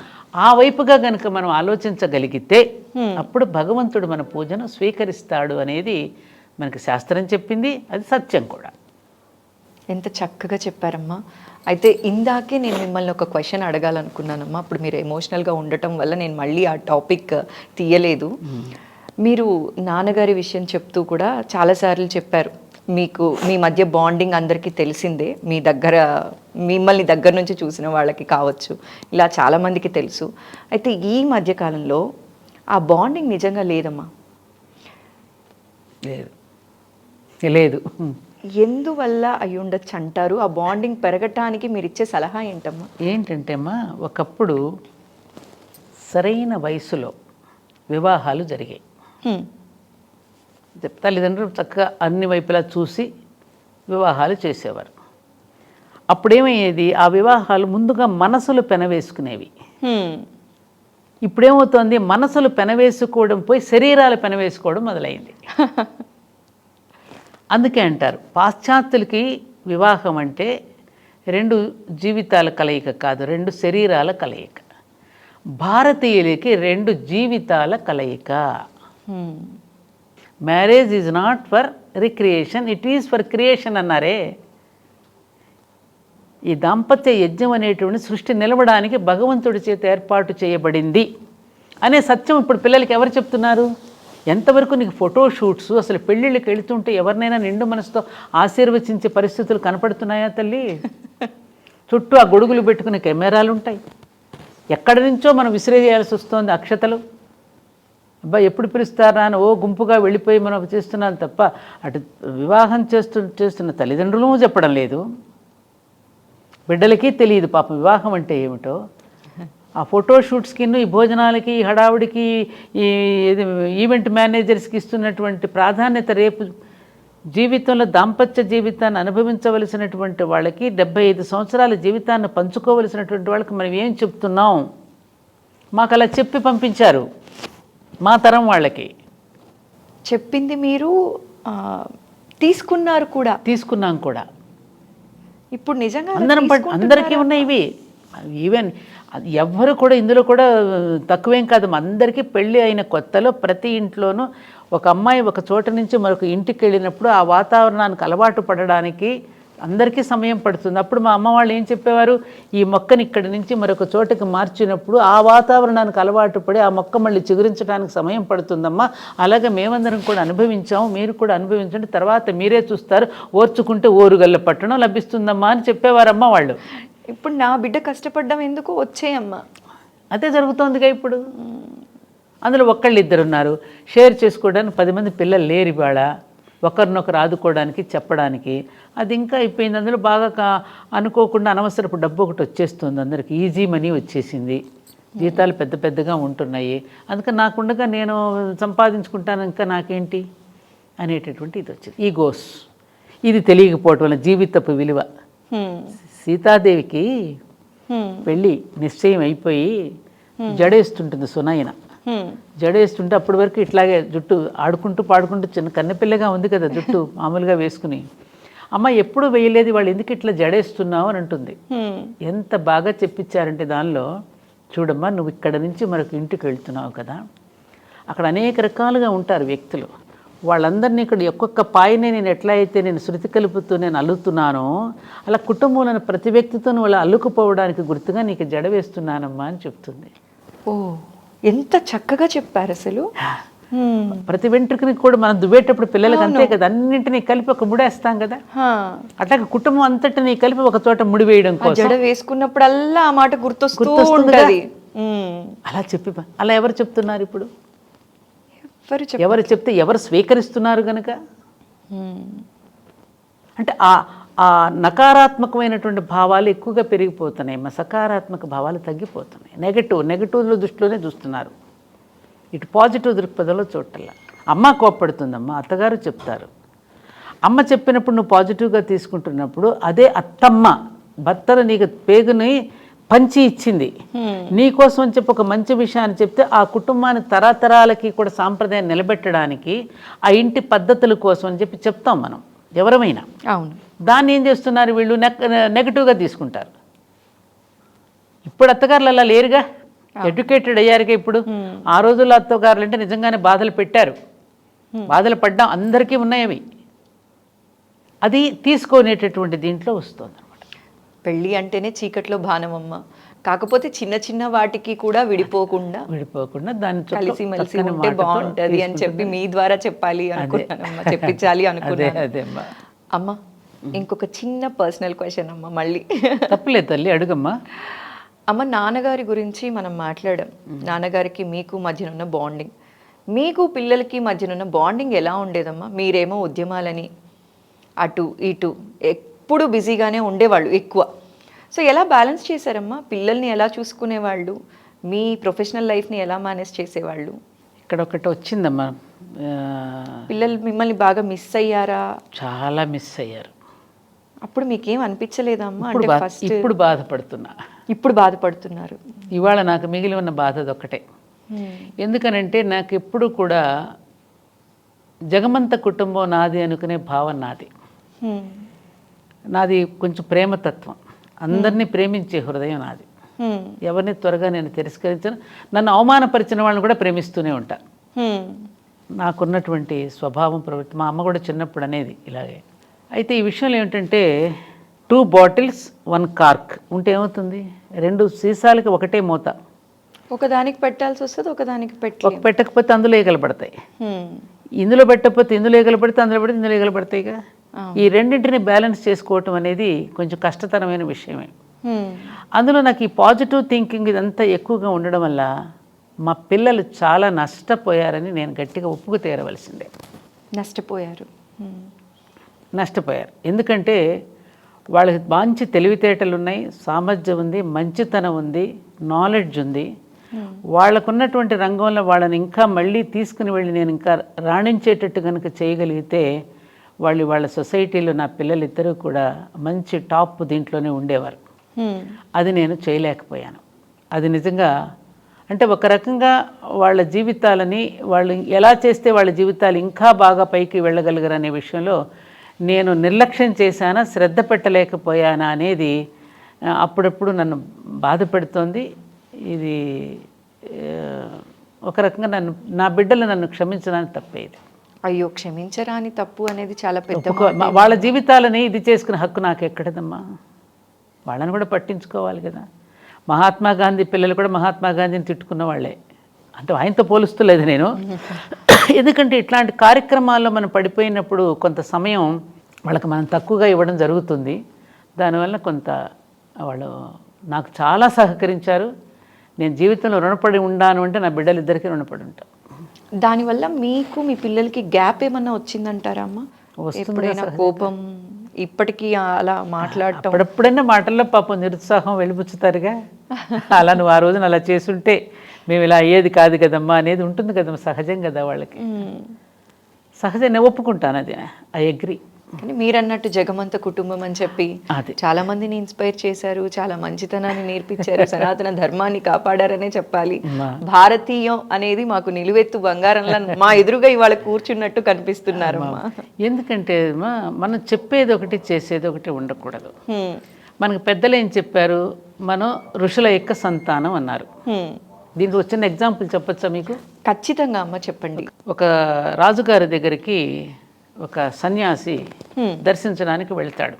ఆ వైపుగా కనుక మనం ఆలోచించగలిగితే అప్పుడు భగవంతుడు మన పూజను స్వీకరిస్తాడు అనేది మనకి శాస్త్రం చెప్పింది, అది సత్యం కూడా. ఎంత చక్కగా చెప్పారమ్మా. అయితే ఇందాకే నేను మిమ్మల్ని ఒక క్వశ్చన్ అడగాలనుకున్నానమ్మా. అప్పుడు మీరు ఎమోషనల్గా ఉండటం వల్ల నేను మళ్ళీ ఆ టాపిక్ తీయలేదు. మీరు నాన్నగారి విషయం చెప్తూ కూడా చాలాసార్లు చెప్పారు, మీకు మీ మధ్య బాండింగ్ అందరికీ తెలిసిందే, మిమ్మల్ని దగ్గర నుంచి చూసిన వాళ్ళకి కావచ్చు, ఇలా చాలామందికి తెలుసు. అయితే ఈ మధ్యకాలంలో ఆ బాండింగ్ నిజంగా లేదమ్మా. లేదు. ఎందువల్ల అయి ఉండొచ్చు అంటారు? ఆ బాండింగ్ పెరగటానికి మీరు ఇచ్చే సలహా ఏంటమ్మా? ఏంటంటే అమ్మా, ఒకప్పుడు సరైన వయసులో వివాహాలు జరిగాయి. తల్లిదండ్రులు చక్కగా అన్ని వైపులా చూసి వివాహాలు చేసేవారు. అప్పుడేమయ్యేది, ఆ వివాహాలు ముందుగా మనసులు పెనవేసుకునేవి. ఇప్పుడేమవుతోంది, మనసులు పెనవేసుకోవడం పోయి శరీరాలు పెనవేసుకోవడం మొదలైంది. అందుకే అంటారు పాశ్చాత్యులకి వివాహం అంటే 2 జీవితాల కలయిక కాదు, 2 శరీరాల కలయిక. భారతీయులకి 2 జీవితాల కలయిక. Marriage is not for recreation, it is for creation అన్నారే. ఈ దాంపత్య యజ్ఞం అనేటువంటి సృష్టి నిలవడానికి భగవంతుడి చేత ఏర్పాటు చేయబడింది అనే సత్యం ఇప్పుడు పిల్లలకి ఎవరు చెప్తున్నారు? ఎంతవరకు నీకు ఫోటో షూట్స్, అసలు పెళ్ళిళ్ళకి వెళుతుంటే ఎవరినైనా నిండు మనసుతో ఆశీర్వచించే పరిస్థితులు కనపడుతున్నాయా తల్లి? చుట్టూ ఆ గొడుగులు పెట్టుకునే కెమెరాలు ఉంటాయి. ఎక్కడి నుంచో మనం విసిరేయాల్సి వస్తుంది అక్షతలు. అబ్బా ఎప్పుడు పిలుస్తారా అని గుంపుగా వెళ్ళిపోయి మనం చేస్తున్నాం తప్ప అటు వివాహం చేస్తున్న తల్లిదండ్రులు చెప్పడం లేదు, బిడ్డలకి తెలియదు పాపం వివాహం అంటే ఏమిటో. ఆ ఫోటో షూట్స్కి, ఈ భోజనాలకి, ఈ హడావుడికి, ఈ ఈవెంట్ మేనేజర్స్కి ఇస్తున్నటువంటి ప్రాధాన్యత రేపు జీవితంలో దాంపత్య జీవితాన్ని అనుభవించవలసినటువంటి వాళ్ళకి, 75 సంవత్సరాల జీవితాన్ని పంచుకోవలసినటువంటి వాళ్ళకి మనం ఏం చెప్తున్నాం? మాకు అలా చెప్పి పంపించారు మా తరం వాళ్ళకి. చెప్పింది మీరు తీసుకున్నాం కూడా. ఇప్పుడు నిజంగా అందరికీ ఉన్నాయి ఇవి. ఈవెన్ ఎవ్వరు కూడా ఇందులో కూడా తక్కువేం కాదు. అందరికీ పెళ్ళి అయిన కొత్తలో ప్రతి ఇంట్లోనూ ఒక అమ్మాయి ఒక చోట నుంచి మరొక ఇంటికి వెళ్ళినప్పుడు ఆ వాతావరణానికి అలవాటు పడడానికి అందరికీ సమయం పడుతుంది. అప్పుడు మా అమ్మ వాళ్ళు ఏం చెప్పేవారు, ఈ మొక్కని ఇక్కడి నుంచి మరొక చోటకి మార్చినప్పుడు ఆ వాతావరణానికి అలవాటు పడి ఆ మొక్క మళ్ళీ చిగురించడానికి సమయం పడుతుందమ్మా. అలాగే మేమందరం కూడా అనుభవించాము, మీరు కూడా అనుభవించండి, తర్వాత మీరే చూస్తారు, ఓర్చుకుంటే ఓరుగల్ల పట్టణం లభిస్తుందమ్మా అని చెప్పేవారమ్మ వాళ్ళు. ఇప్పుడు నా బిడ్డ కష్టపడ్డం ఎందుకు, వచ్చేయమ్మా. అదే జరుగుతోందిగా ఇప్పుడు. అందులో ఒకళ్ళిద్దరు ఉన్నారు, షేర్ చేసుకోవడానికి 10 మంది పిల్లలు లేరు ఇవాళ, ఒకరినొకరు ఆదుకోవడానికి చెప్పడానికి. అది ఇంకా అయిపోయింది. అందులో బాగా అనుకోకుండా అనవసరపు డబ్బు ఒకటి వచ్చేస్తుంది, అందరికి ఈజీ మనీ వచ్చేసింది, జీతాలు పెద్ద పెద్దగా ఉంటున్నాయి, అందుకని నాకుండగా నేను సంపాదించుకుంటాను ఇంకా నాకేంటి అనేటటువంటి ఇది వచ్చింది. ఈగోస్. ఇది తెలియకపోవటం వల్ల జీవితపు విలువ. సీతాదేవికి పెళ్ళి నిశ్చయం అయిపోయి జడేస్తుంటుంది సునయన. జడేస్తుంటే అప్పటి వరకు ఇట్లాగే జుట్టు ఆడుకుంటూ పాడుకుంటూ చిన్న కన్నెపిల్లగా ఉంది కదా జుట్టు మామూలుగా వేసుకుని, అమ్మ ఎప్పుడు వేయలేదు, వాళ్ళు ఎందుకు ఇట్లా జడేస్తున్నావు అని అంటుంది. ఎంత బాగా చెప్పించారంటే దానిలో, చూడమ్మా నువ్వు ఇక్కడ నుంచి మరొక ఇంటికి వెళ్తున్నావు కదా, అక్కడ అనేక రకాలుగా ఉంటారు వ్యక్తులు, వాళ్ళందరినీ ఇక్కడ ఒక్కొక్క పాయనే నేను ఎట్లా అయితే నేను శృతి కలుపుతూ నేను అల్లుతున్నానో అలా కుటుంబంలోని ప్రతి వ్యక్తితో వాళ్ళు అల్లుకుపోవడానికి గుర్తుగా నీకు జడ వేస్తున్నానమ్మా అని చెప్తుంది. ఓ ఎంత చక్కగా చెప్పారు అసలు. ప్రతి వెంట్రుకని కూడా మనం దువ్వేటప్పుడు పిల్లలకి అంతే కదా, అన్నింటినీ కలిపి ఒక ముడేస్తాం కదా, అట్లాగే కుటుంబం అంతటినీ కలిపి ఒక చోట ముడి వేయడం కోసం జడ వేసుకున్నప్పుడల్లా ఆ మాట గుర్తొస్తుంది. అలా చెప్పి అలా ఎవరు చెప్తున్నారు ఇప్పుడు? ఎవరు చెప్తే ఎవరు స్వీకరిస్తున్నారు గనక. అంటే ఆ నకారాత్మకమైనటువంటి భావాలు ఎక్కువగా పెరిగిపోతున్నాయి, సకారాత్మక భావాలు తగ్గిపోతున్నాయి. నెగటివ్లో దృష్టిలోనే చూస్తున్నారు, ఇటు పాజిటివ్ దృక్పథంలో చూడటల్లా. అమ్మ కోప్పడుతుందమ్మా, అత్తగారు చెప్తారు, అమ్మ చెప్పినప్పుడు నువ్వు పాజిటివ్గా తీసుకుంటున్నప్పుడు అదే అత్తమ్మ భర్తలు నీకు పేగుని పంచి ఇచ్చింది నీకోసం అని చెప్పి ఒక మంచి విషయాన్ని చెప్తే ఆ కుటుంబాన్ని తరతరాలకి కూడా సాంప్రదాయం నిలబెట్టడానికి ఆ ఇంటి పద్ధతుల కోసం అని చెప్పి చెప్తాం మనం ఎవరమైనా. అవును. దాన్ని ఏం చేస్తున్నారు వీళ్ళు నెగటివ్గా తీసుకుంటారు. ఇప్పుడు అత్తగారులు అలా లేరుగా, ఎడ్యుకేటెడ్ అయ్యారుగా ఇప్పుడు. ఆ రోజుల్లో అత్తగారులు అంటే నిజంగానే బాధలు పెట్టారు, బాధలు పడ్డాం, అందరికీ ఉన్నాయి అవి. అది తీసుకునేటటువంటి దీంట్లో వస్తుంది అనమాట. పెళ్ళి అంటేనే చీకట్లో బాణమమ్మ, కాకపోతే చిన్న చిన్న వాటికి కూడా విడిపోకుండా దాని కలిసిమెలిసి ఉంటే బాగుంటది అని చెప్పి మీ ద్వారా చెప్పాలి అనుకున్నానమ్మా, చెప్పించాలి అనుకున్నాను. అమ్మ ఇంకొక చిన్న పర్సనల్ క్వశ్చన్ అమ్మ, మళ్ళీ తప్పలేదు తల్లి, అడుగమ్మా. అమ్మ, నాన్నగారి గురించి మనం మాట్లాడాం. నాన్నగారికి మీకు మధ్యనున్న బాండింగ్, మీకు పిల్లలకి మధ్యనున్న బాండింగ్ ఎలా ఉండేదమ్మా? మీరేమో ఉద్యమాలని అటు ఇటు ఎప్పుడు బిజీగానే ఉండేవాళ్ళు ఎక్కువ. సో ఎలా బ్యాలెన్స్ చేశారమ్మా? పిల్లల్ని ఎలా చూసుకునేవాళ్ళు? మీ ప్రొఫెషనల్ లైఫ్ని ఎలా మేనేజ్ చేసేవాళ్ళు? ఇక్కడ ఒకటి వచ్చిందమ్మా, పిల్లలు మిమ్మల్ని బాగా మిస్ అయ్యారా? చాలా మిస్ అయ్యారు. అప్పుడు మీకేం అనిపించలేదమ్మా? అంటే ఫస్ట్ ఇప్పుడు బాధపడుతున్నా. ఇప్పుడు బాధపడుతున్నారు. ఇవాళ నాకు మిగిలి ఉన్న బాధ అదొక్కటే. ఎందుకనంటే నాకు ఎప్పుడు కూడా జగమంత కుటుంబం నాది అనుకునే భావన నాది. నాది కొంచెం ప్రేమతత్వం, అందరినీ ప్రేమించే హృదయం నాది. ఎవరిని త్వరగా నేను తిరస్కరించను. నన్ను అవమానపరిచిన వాళ్ళని కూడా ప్రేమిస్తూనే ఉంటా. నాకున్నటువంటి స్వభావం ప్రవృత్తి. మా అమ్మ కూడా చిన్నప్పుడు అనేది ఇలాగే. అయితే ఈ విషయంలో ఏమిటంటే 2 బాటిల్స్ 1 కార్క్ ఉంటే ఏమవుతుంది? 2 సీసాలకి ఒకటే మూత. ఒకదానికి పెట్టాల్సి వస్తుంది, ఒకదానికి పెట్టకపోతే అందులో ఈగలపడతాయి. ఇందులో పెట్టకపోతే ఇందులో ఈగలపడితే, అందులో పడితే ఇందులో ఈగలపడతాయిగా. ఈ రెండింటిని బ్యాలెన్స్ చేసుకోవటం అనేది కొంచెం కష్టతరమైన విషయమే. అందులో నాకు ఈ పాజిటివ్ థింకింగ్ ఇదంతా ఎక్కువగా ఉండడం వల్ల మా పిల్లలు చాలా నష్టపోయారని నేను గట్టిగా ఒప్పుకు తీరవలసిందే. నష్టపోయారు. ఎందుకంటే వాళ్ళకి మంచి తెలివితేటలు ఉన్నాయి, సామర్థ్యం ఉంది, మంచితనం ఉంది, నాలెడ్జ్ ఉంది. వాళ్ళకున్నటువంటి రంగంలో వాళ్ళని ఇంకా మళ్ళీ తీసుకుని వెళ్ళి నేను ఇంకా రాణించేటట్టు కనుక చేయగలిగితే వాళ్ళ సొసైటీలో నా పిల్లలిద్దరూ కూడా మంచి టాప్ దీంట్లోనే ఉండేవారు. అది నేను చేయలేకపోయాను. అది నిజంగా అంటే ఒక రకంగా వాళ్ళ జీవితాలని వాళ్ళు ఎలా చేస్తే వాళ్ళ జీవితాలు ఇంకా బాగా పైకి వెళ్ళగలిగారు అనే విషయంలో నేను నిర్లక్ష్యం చేశానా, శ్రద్ధ పెట్టలేకపోయానా అనేది అప్పుడప్పుడు నన్ను బాధ పెడుతోంది. ఇది ఒక రకంగా నా బిడ్డలు నన్ను క్షమించడానికి తప్పేది. అయ్యో, క్షమించరాని తప్పు అనేది చాలా పెద్ద. వాళ్ళ జీవితాలని ఇది చేసుకునే హక్కు నాకు ఎక్కడదమ్మా? వాళ్ళని కూడా పట్టించుకోవాలి కదా. మహాత్మా గాంధీ పిల్లలు కూడా మహాత్మా గాంధీని తిట్టుకున్న వాళ్ళే. అంటే ఆయనతో పోలుస్తలేదు నేను. ఎందుకంటే ఇట్లాంటి కార్యక్రమాల్లో మనం పడిపోయినప్పుడు కొంత సమయం వాళ్ళకి మనం తక్కువగా ఇవ్వడం జరుగుతుంది. దానివల్ల కొంత వాళ్ళు నాకు చాలా సహకరించారు. నేను జీవితంలో రుణపడి ఉన్నాను అంటే నా బిడ్డలిద్దరికీ రుణపడి ఉంటాను. దానివల్ల మీకు మీ పిల్లలకి గ్యాప్ ఏమన్నా వచ్చిందంటారా అమ్మ? ఎప్పుడైనా కోపం, ఇప్పటికీ అలా మాట్లాడటం? అప్పుడెప్పుడైనా మాటల్లో పాపం నిరుత్సాహం వెలిబుచ్చుతారుగా. అలా నువ్వు ఆ రోజున అలా చేసుంటే మేము ఇలా అయ్యేది కాదు కదమ్మా అనేది ఉంటుంది కదమ్మా, సహజం కదా వాళ్ళకి. సహజం, నేను ఒప్పుకుంటాను, అది ఐ అగ్రీ. కానీ మీరన్నట్టు జగమంత కుటుంబం అని చెప్పి చాలా మందిని ఇన్స్పైర్ చేశారు, చాలా మంచితనాన్ని నేర్పించారు, సనాతన ధర్మాన్ని కాపాడారనే చెప్పాలి. భారతీయం అనేది మాకు నిలువెత్తు బంగారంలా మా ఎదురుగా ఇవాళ కూర్చున్నట్టు కనిపిస్తున్నారు. ఎందుకంటే మనం చెప్పేది ఒకటి చేసేది ఒకటి ఉండకూడదు. మనకు పెద్దలు ఏం చెప్పారు? మనం ఋషుల యొక్క సంతానం అన్నారు. దీనికి వచ్చిన ఎగ్జాంపుల్ చెప్పచ్చా మీకు? ఖచ్చితంగా అమ్మ, చెప్పండి. ఒక రాజుగారి దగ్గరికి ఒక సన్యాసి దర్శించడానికి వెళ్తాడు.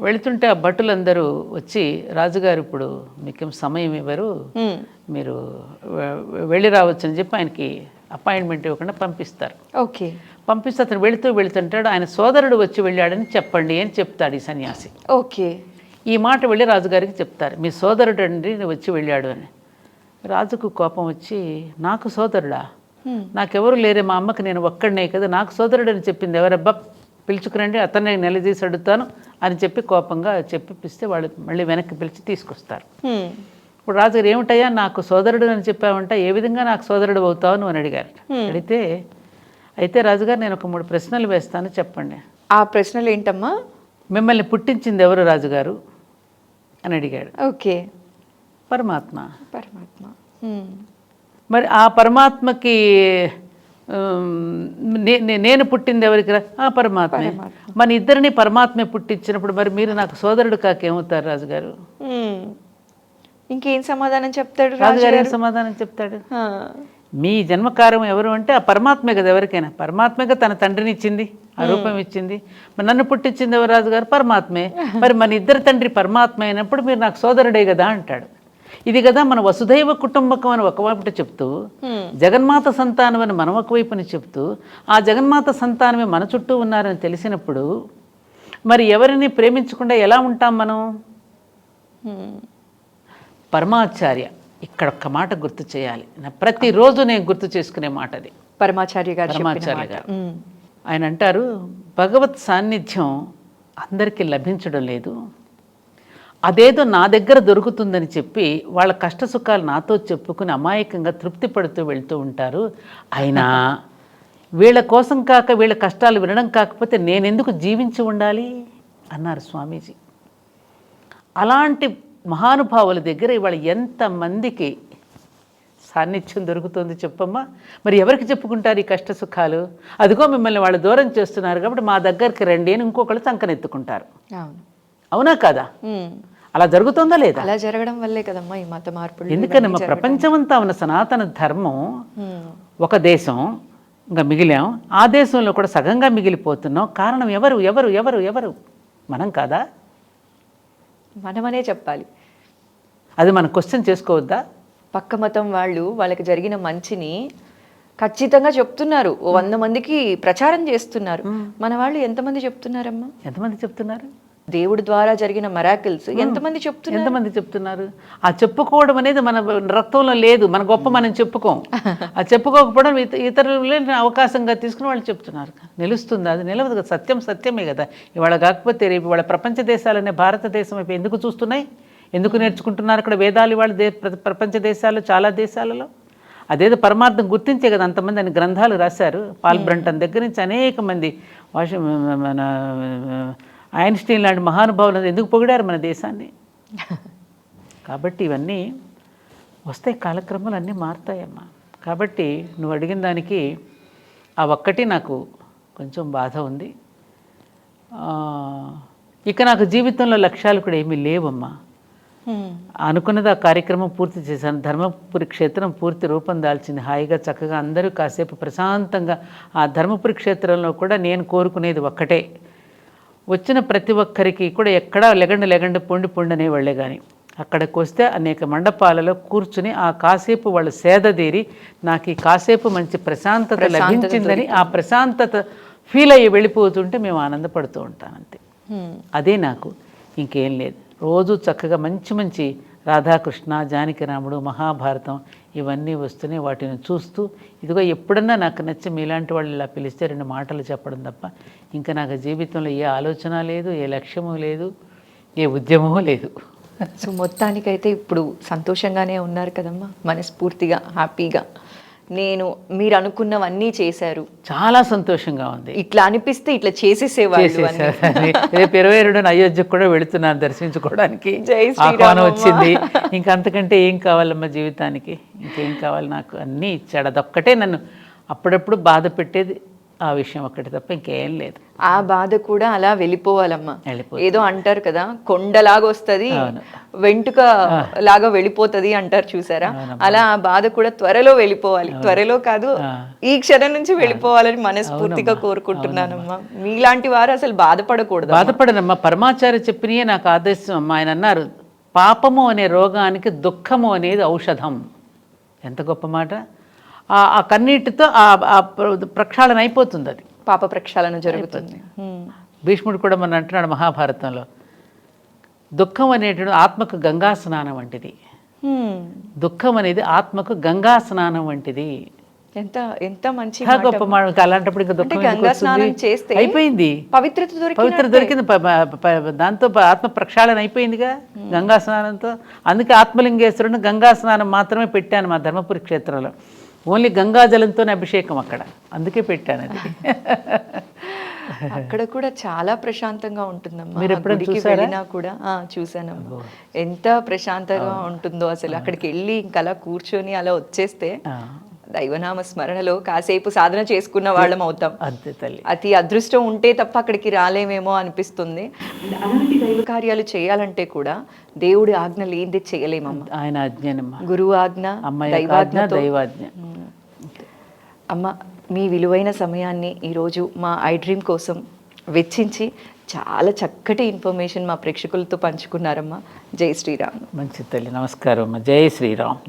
వెళుతుంటే ఆ భటులందరూ వచ్చి, రాజుగారు ఇప్పుడు మీకేం సమయం ఇవ్వరు, మీరు వెళ్ళి రావచ్చు అని చెప్పి ఆయనకి అపాయింట్మెంట్ ఇవ్వకుండా పంపిస్తారు. ఓకే. పంపిస్తే అతను వెళుతుంటాడు, ఆయన సోదరుడు వచ్చి వెళ్ళాడని చెప్పండి అని చెప్తాడు ఈ సన్యాసి. ఓకే. ఈ మాట వెళ్ళి రాజుగారికి చెప్తారు, మీ సోదరుడు అండి వచ్చి వెళ్ళాడు అని. రాజుకు కోపం వచ్చి, నాకు సోదరుడా? నాకెవరు లేరే, మా అమ్మకి నేను ఒక్కడనే కదా, నాకు సోదరుడు అని చెప్పింది ఎవరబ్బా, పిలుచుకురండి, అతన్ని నిలదీసి అడుగుతాను అని చెప్పి కోపంగా చెప్పిస్తే వాళ్ళు మళ్ళీ వెనక్కి పిలిచి తీసుకొస్తారు. ఇప్పుడు రాజుగారు, ఏమిటయ్యా నాకు సోదరుడు అని చెప్పావంట, ఏ విధంగా నాకు సోదరుడు అవుతావు అని అడిగారు. అడిగితే అయితే రాజుగారు నేను ఒక 3 ప్రశ్నలు వేస్తాను, చెప్పండి. ఆ ప్రశ్నలు ఏంటమ్మా? మిమ్మల్ని పుట్టించింది ఎవరు రాజుగారు అని అడిగాడు. ఓకే. పరమాత్మ. పరమాత్మ. మరి ఆ పరమాత్మకి నేను పుట్టింది ఎవరికి? ఆ పరమాత్మే. మన ఇద్దరిని పరమాత్మే పుట్టించినప్పుడు మరి మీరు నాకు సోదరుడు కాకేమవుతారు రాజుగారు? ఇంకేం సమాధానం చెప్తాడు రాజుగారు? ఏం సమాధానం చెప్తాడు? మీ జన్మకారం ఎవరు అంటే ఆ పరమాత్మే కదా, ఎవరికైనా పరమాత్మగా తన తండ్రిని ఇచ్చింది, ఆ రూపం ఇచ్చింది. మరి నన్ను పుట్టించింది ఎవరు రాజుగారు? పరమాత్మే. మరి మన ఇద్దరు తండ్రి పరమాత్మ అయినప్పుడు మీరు నాకు సోదరుడే కదా అంటాడు. ఇది కదా మన వసుధైవ కుటుంబకం అని ఒకవైపు చెప్తూ, జగన్మాత సంతానం అని మనం ఒకవైపుని చెప్తూ, ఆ జగన్మాత సంతానమే మన చుట్టూ ఉన్నారని తెలిసినప్పుడు మరి ఎవరిని ప్రేమించకుండా ఎలా ఉంటాం మనం? పరమాచార్య ఇక్కడ ఒక్క మాట గుర్తు చేయాలి, ప్రతిరోజు నేను గుర్తు చేసుకునే మాట అది. పరమాచార్య గారు. ఆయన అంటారు, భగవత్ సాన్నిధ్యం అందరికీ లభించడం లేదు, అదేదో నా దగ్గర దొరుకుతుందని చెప్పి వాళ్ళ కష్ట సుఖాలు నాతో చెప్పుకుని అమాయకంగా తృప్తి పడుతూ వెళ్తూ ఉంటారు. అయినా వీళ్ళ కోసం కాక, వీళ్ళ కష్టాలు వినడం కాకపోతే నేనెందుకు జీవించి ఉండాలి అన్నారు స్వామీజీ. అలాంటి మహానుభావుల దగ్గర ఇవాళ ఎంతమందికి సాన్నిధ్యం దొరుకుతుంది చెప్పమ్మా? మరి ఎవరికి చెప్పుకుంటారు ఈ కష్ట సుఖాలు? అదిగో మిమ్మల్ని వాళ్ళు దూరం చేస్తున్నారు కాబట్టి మా దగ్గరికి రండి అని ఇంకొకళ్ళు సంకనెత్తుకుంటారు. అవునా కాదా? అలా జరుగుతుందా లేదా? అలా జరగడం వల్లే కదమ్మా ఈ మత మార్పులు. ఎందుకని మా ప్రపంచమంతా ఉన్న సనాతన ధర్మం ఒక దేశం ఇంకా మిగిలాం, ఆ దేశంలో కూడా సగంగా మిగిలిపోతున్నాం. కారణం ఎవరు ఎవరు ఎవరు ఎవరు? మనం కాదా? మనమనే చెప్పాలి. అది మనం క్వశ్చన్ చేసుకోవద్దా? పక్క మతం వాళ్ళు వాళ్ళకి జరిగిన మంచిని ఖచ్చితంగా చెప్తున్నారు, 100 మందికి ప్రచారం చేస్తున్నారు. మన వాళ్ళు ఎంతమంది చెప్తున్నారమ్మా? ఎంతమంది చెప్తున్నారు? దేవుడి ద్వారా జరిగిన మిరాకిల్స్ ఎంతమంది చెప్తున్నారు? ఆ చెప్పుకోవడం అనేది మన రక్తంలో లేదు. మన గొప్ప మనం చెప్పుకోం. ఆ చెప్పుకోకపోవడం ఇతరులని అవకాశంగా తీసుకుని వాళ్ళు చెప్తున్నారు. నిలుస్తుందా? అది నిలవదు కదా. సత్యం సత్యమే కదా. ఇవాళ కాకపోతే రేపు ఇవాళ ప్రపంచ దేశాలనే భారతదేశం వైపు ఎందుకు చూస్తున్నాయి? ఎందుకు నేర్చుకుంటున్నారు అక్కడ వేదాలు? ఇవాళ ప్రపంచ దేశాల్లో చాలా దేశాలలో అదేదో పరమార్థం గుర్తించే కదా అంతమంది అని గ్రంథాలు రాశారు. పాల్ బ్రంటన్ దగ్గర నుంచి అనేక మంది, మన ఐన్స్టీన్ లాంటి మహానుభావులు ఎందుకు పొగిడారు మన దేశాన్ని? కాబట్టి ఇవన్నీ వస్తాయి, కాలక్రమాలు అన్నీ మారుతాయమ్మా. కాబట్టి నువ్వు అడిగిన దానికి ఆ ఒక్కటి నాకు కొంచెం బాధ ఉంది. ఇక నాకు జీవితంలో లక్ష్యాలు కూడా ఏమీ లేవమ్మా. అనుకున్నది ఆ కార్యక్రమం పూర్తి చేశాను. ధర్మపురి క్షేత్రం పూర్తి రూపం దాల్చింది. హాయిగా చక్కగా అందరూ కాసేపు ప్రశాంతంగా ఆ ధర్మపురి క్షేత్రంలో కూడా నేను కోరుకునేది ఒక్కటే, వచ్చిన ప్రతి ఒక్కరికి కూడా ఎక్కడా లెగండి పొండి అనేవాళ్లే కానీ అక్కడికి వస్తే అనేక మండపాలలో కూర్చుని ఆ కాసేపు వాళ్ళు సేదదీరి నాకు ఈ కాసేపు మంచి ప్రశాంతత లభించిందని ఆ ప్రశాంతత ఫీల్ అయ్యి వెళ్ళిపోతుంటే మేము ఆనందపడుతూ ఉంటాం అంతే. అదే నాకు, ఇంకేం లేదు. రోజు చక్కగా మంచి మంచి రాధాకృష్ణ, జానకిరాముడు, మహాభారతం ఇవన్నీ వస్తున్నాయి. వాటిని చూస్తూ ఇదిగో ఎప్పుడన్నా నాకు నచ్చి మీలాంటి వాళ్ళు ఇలా పిలిస్తే 2 మాటలు చెప్పడం తప్ప ఇంకా నాకు జీవితంలో ఏ ఆలోచన లేదు, ఏ లక్ష్యము లేదు, ఏ ఉద్యమము లేదు. సో మొత్తానికైతే ఇప్పుడు సంతోషంగానే ఉన్నారు కదమ్మా, మనస్ఫూర్తిగా హ్యాపీగా? మీరు అనుకున్నవన్నీ చేశారు, చాలా సంతోషంగా ఉంది. ఇట్లా అనిపిస్తే ఇట్లా చేసేసేవాళ్ళు. రేపు 22న అయోధ్యకు కూడా వెళుతున్నాను దర్శించుకోవడానికి, ఆహ్వానం వచ్చింది. ఇంకా అంతకంటే ఏం కావాలమ్మా జీవితానికి? ఇంకేం కావాలి? నాకు అన్నీ ఇచ్చాడు. అదొక్కటే నన్ను అప్పుడప్పుడు బాధ పెట్టేది, ఆ విషయం ఒక్కటి తప్ప ఇంకేం లేదు. ఆ బాధ కూడా అలా వెళ్ళిపోవాలమ్మా. ఏదో అంటారు కదా, కొండలాగా వస్తుంది వెంటుక లాగా వెళ్ళిపోతుంది అంటారు చూసారా, అలా ఆ బాధ కూడా త్వరలో వెళ్ళిపోవాలి. త్వరలో కాదు, ఈ క్షణం నుంచి వెళ్ళిపోవాలని మనస్ఫూర్తిగా కోరుకుంటున్నానమ్మా. మీలాంటి వారు అసలు బాధపడకూడదు. బాధపడనమ్మా, పరమాచార్య చెప్పినయే నాకు ఆదేశం అమ్మా. ఆయన అన్నారు, పాపము అనే రోగానికి దుఃఖము అనేది ఔషధం. ఎంత గొప్ప మాట! ఆ కన్నీటితో ఆ ప్రక్షాళన అయిపోతుంది, అది పాప ప్రక్షాళన జరుగుతుంది. భీష్ముడు కూడా మన అంటున్నాడు మహాభారతంలో, దుఃఖం అనేటువంటి ఆత్మకు గంగా స్నానం వంటిది. దుఃఖం అనేది ఆత్మకు గంగా స్నానం వంటిది. ఎంత ఎంత మంచి గొప్ప మాట. అలాంటప్పుడు ఇంకా దుఃఖం గంగా స్నానం చేస్తే అయిపోయింది, పవిత్రత దొరికింది, దాంతో ఆత్మ ప్రక్షాళన అయిపోయిందిగా గంగా స్నానంతో. అందుకే ఆత్మలింగేశ్వరుని గంగా స్నానం మాత్రమే పెట్టాను మా ధర్మపురి క్షేత్రంలో. ఓన్లీ గంగాజలంతోనే అభిషేకం అక్కడ, అందుకే పెట్టాను అది. అక్కడ కూడా చాలా ప్రశాంతంగా ఉంటుందమ్మా. మీరు ఆ ఎప్పుడైనా గుడికి చూసారా? వెళ్ళినా కూడా చూసానమ్మా. ఎంత ప్రశాంతంగా ఉంటుందో అసలు. అక్కడికి వెళ్ళి ఇంకా అలా కూర్చొని అలా వచ్చేస్తే ఆ, దైవనామ స్మరణలో కాసేపు సాధన చేసుకున్న వాళ్ళం అవుతాం. అంతే తల్లి. అతి అదృష్టం ఉంటే తప్ప అక్కడికి రాలేమేమో అనిపిస్తుంది. అలాంటి దైవ కార్యాలు చేయాలంటే కూడా దేవుడి ఆజ్ఞ లేనిది చేయలేమమ్మా. ఆయన ఆజ్ఞనమ్మా, గురువు ఆజ్ఞ, అమ్మ యొక్క ఆజ్ఞ, దైవాజ్ఞతో. దైవాజ్ఞ. అమ్మ, మీ విలువైన సమయాన్ని ఈరోజు మా ఐ డ్రీమ్ కోసం వెచ్చించి చాలా చక్కటి ఇన్ఫర్మేషన్ మా ప్రేక్షకులతో పంచుకున్నారమ్మా. జై శ్రీరామ్. మంచి తల్లి, నమస్కారం అమ్మ. జై శ్రీరామ్.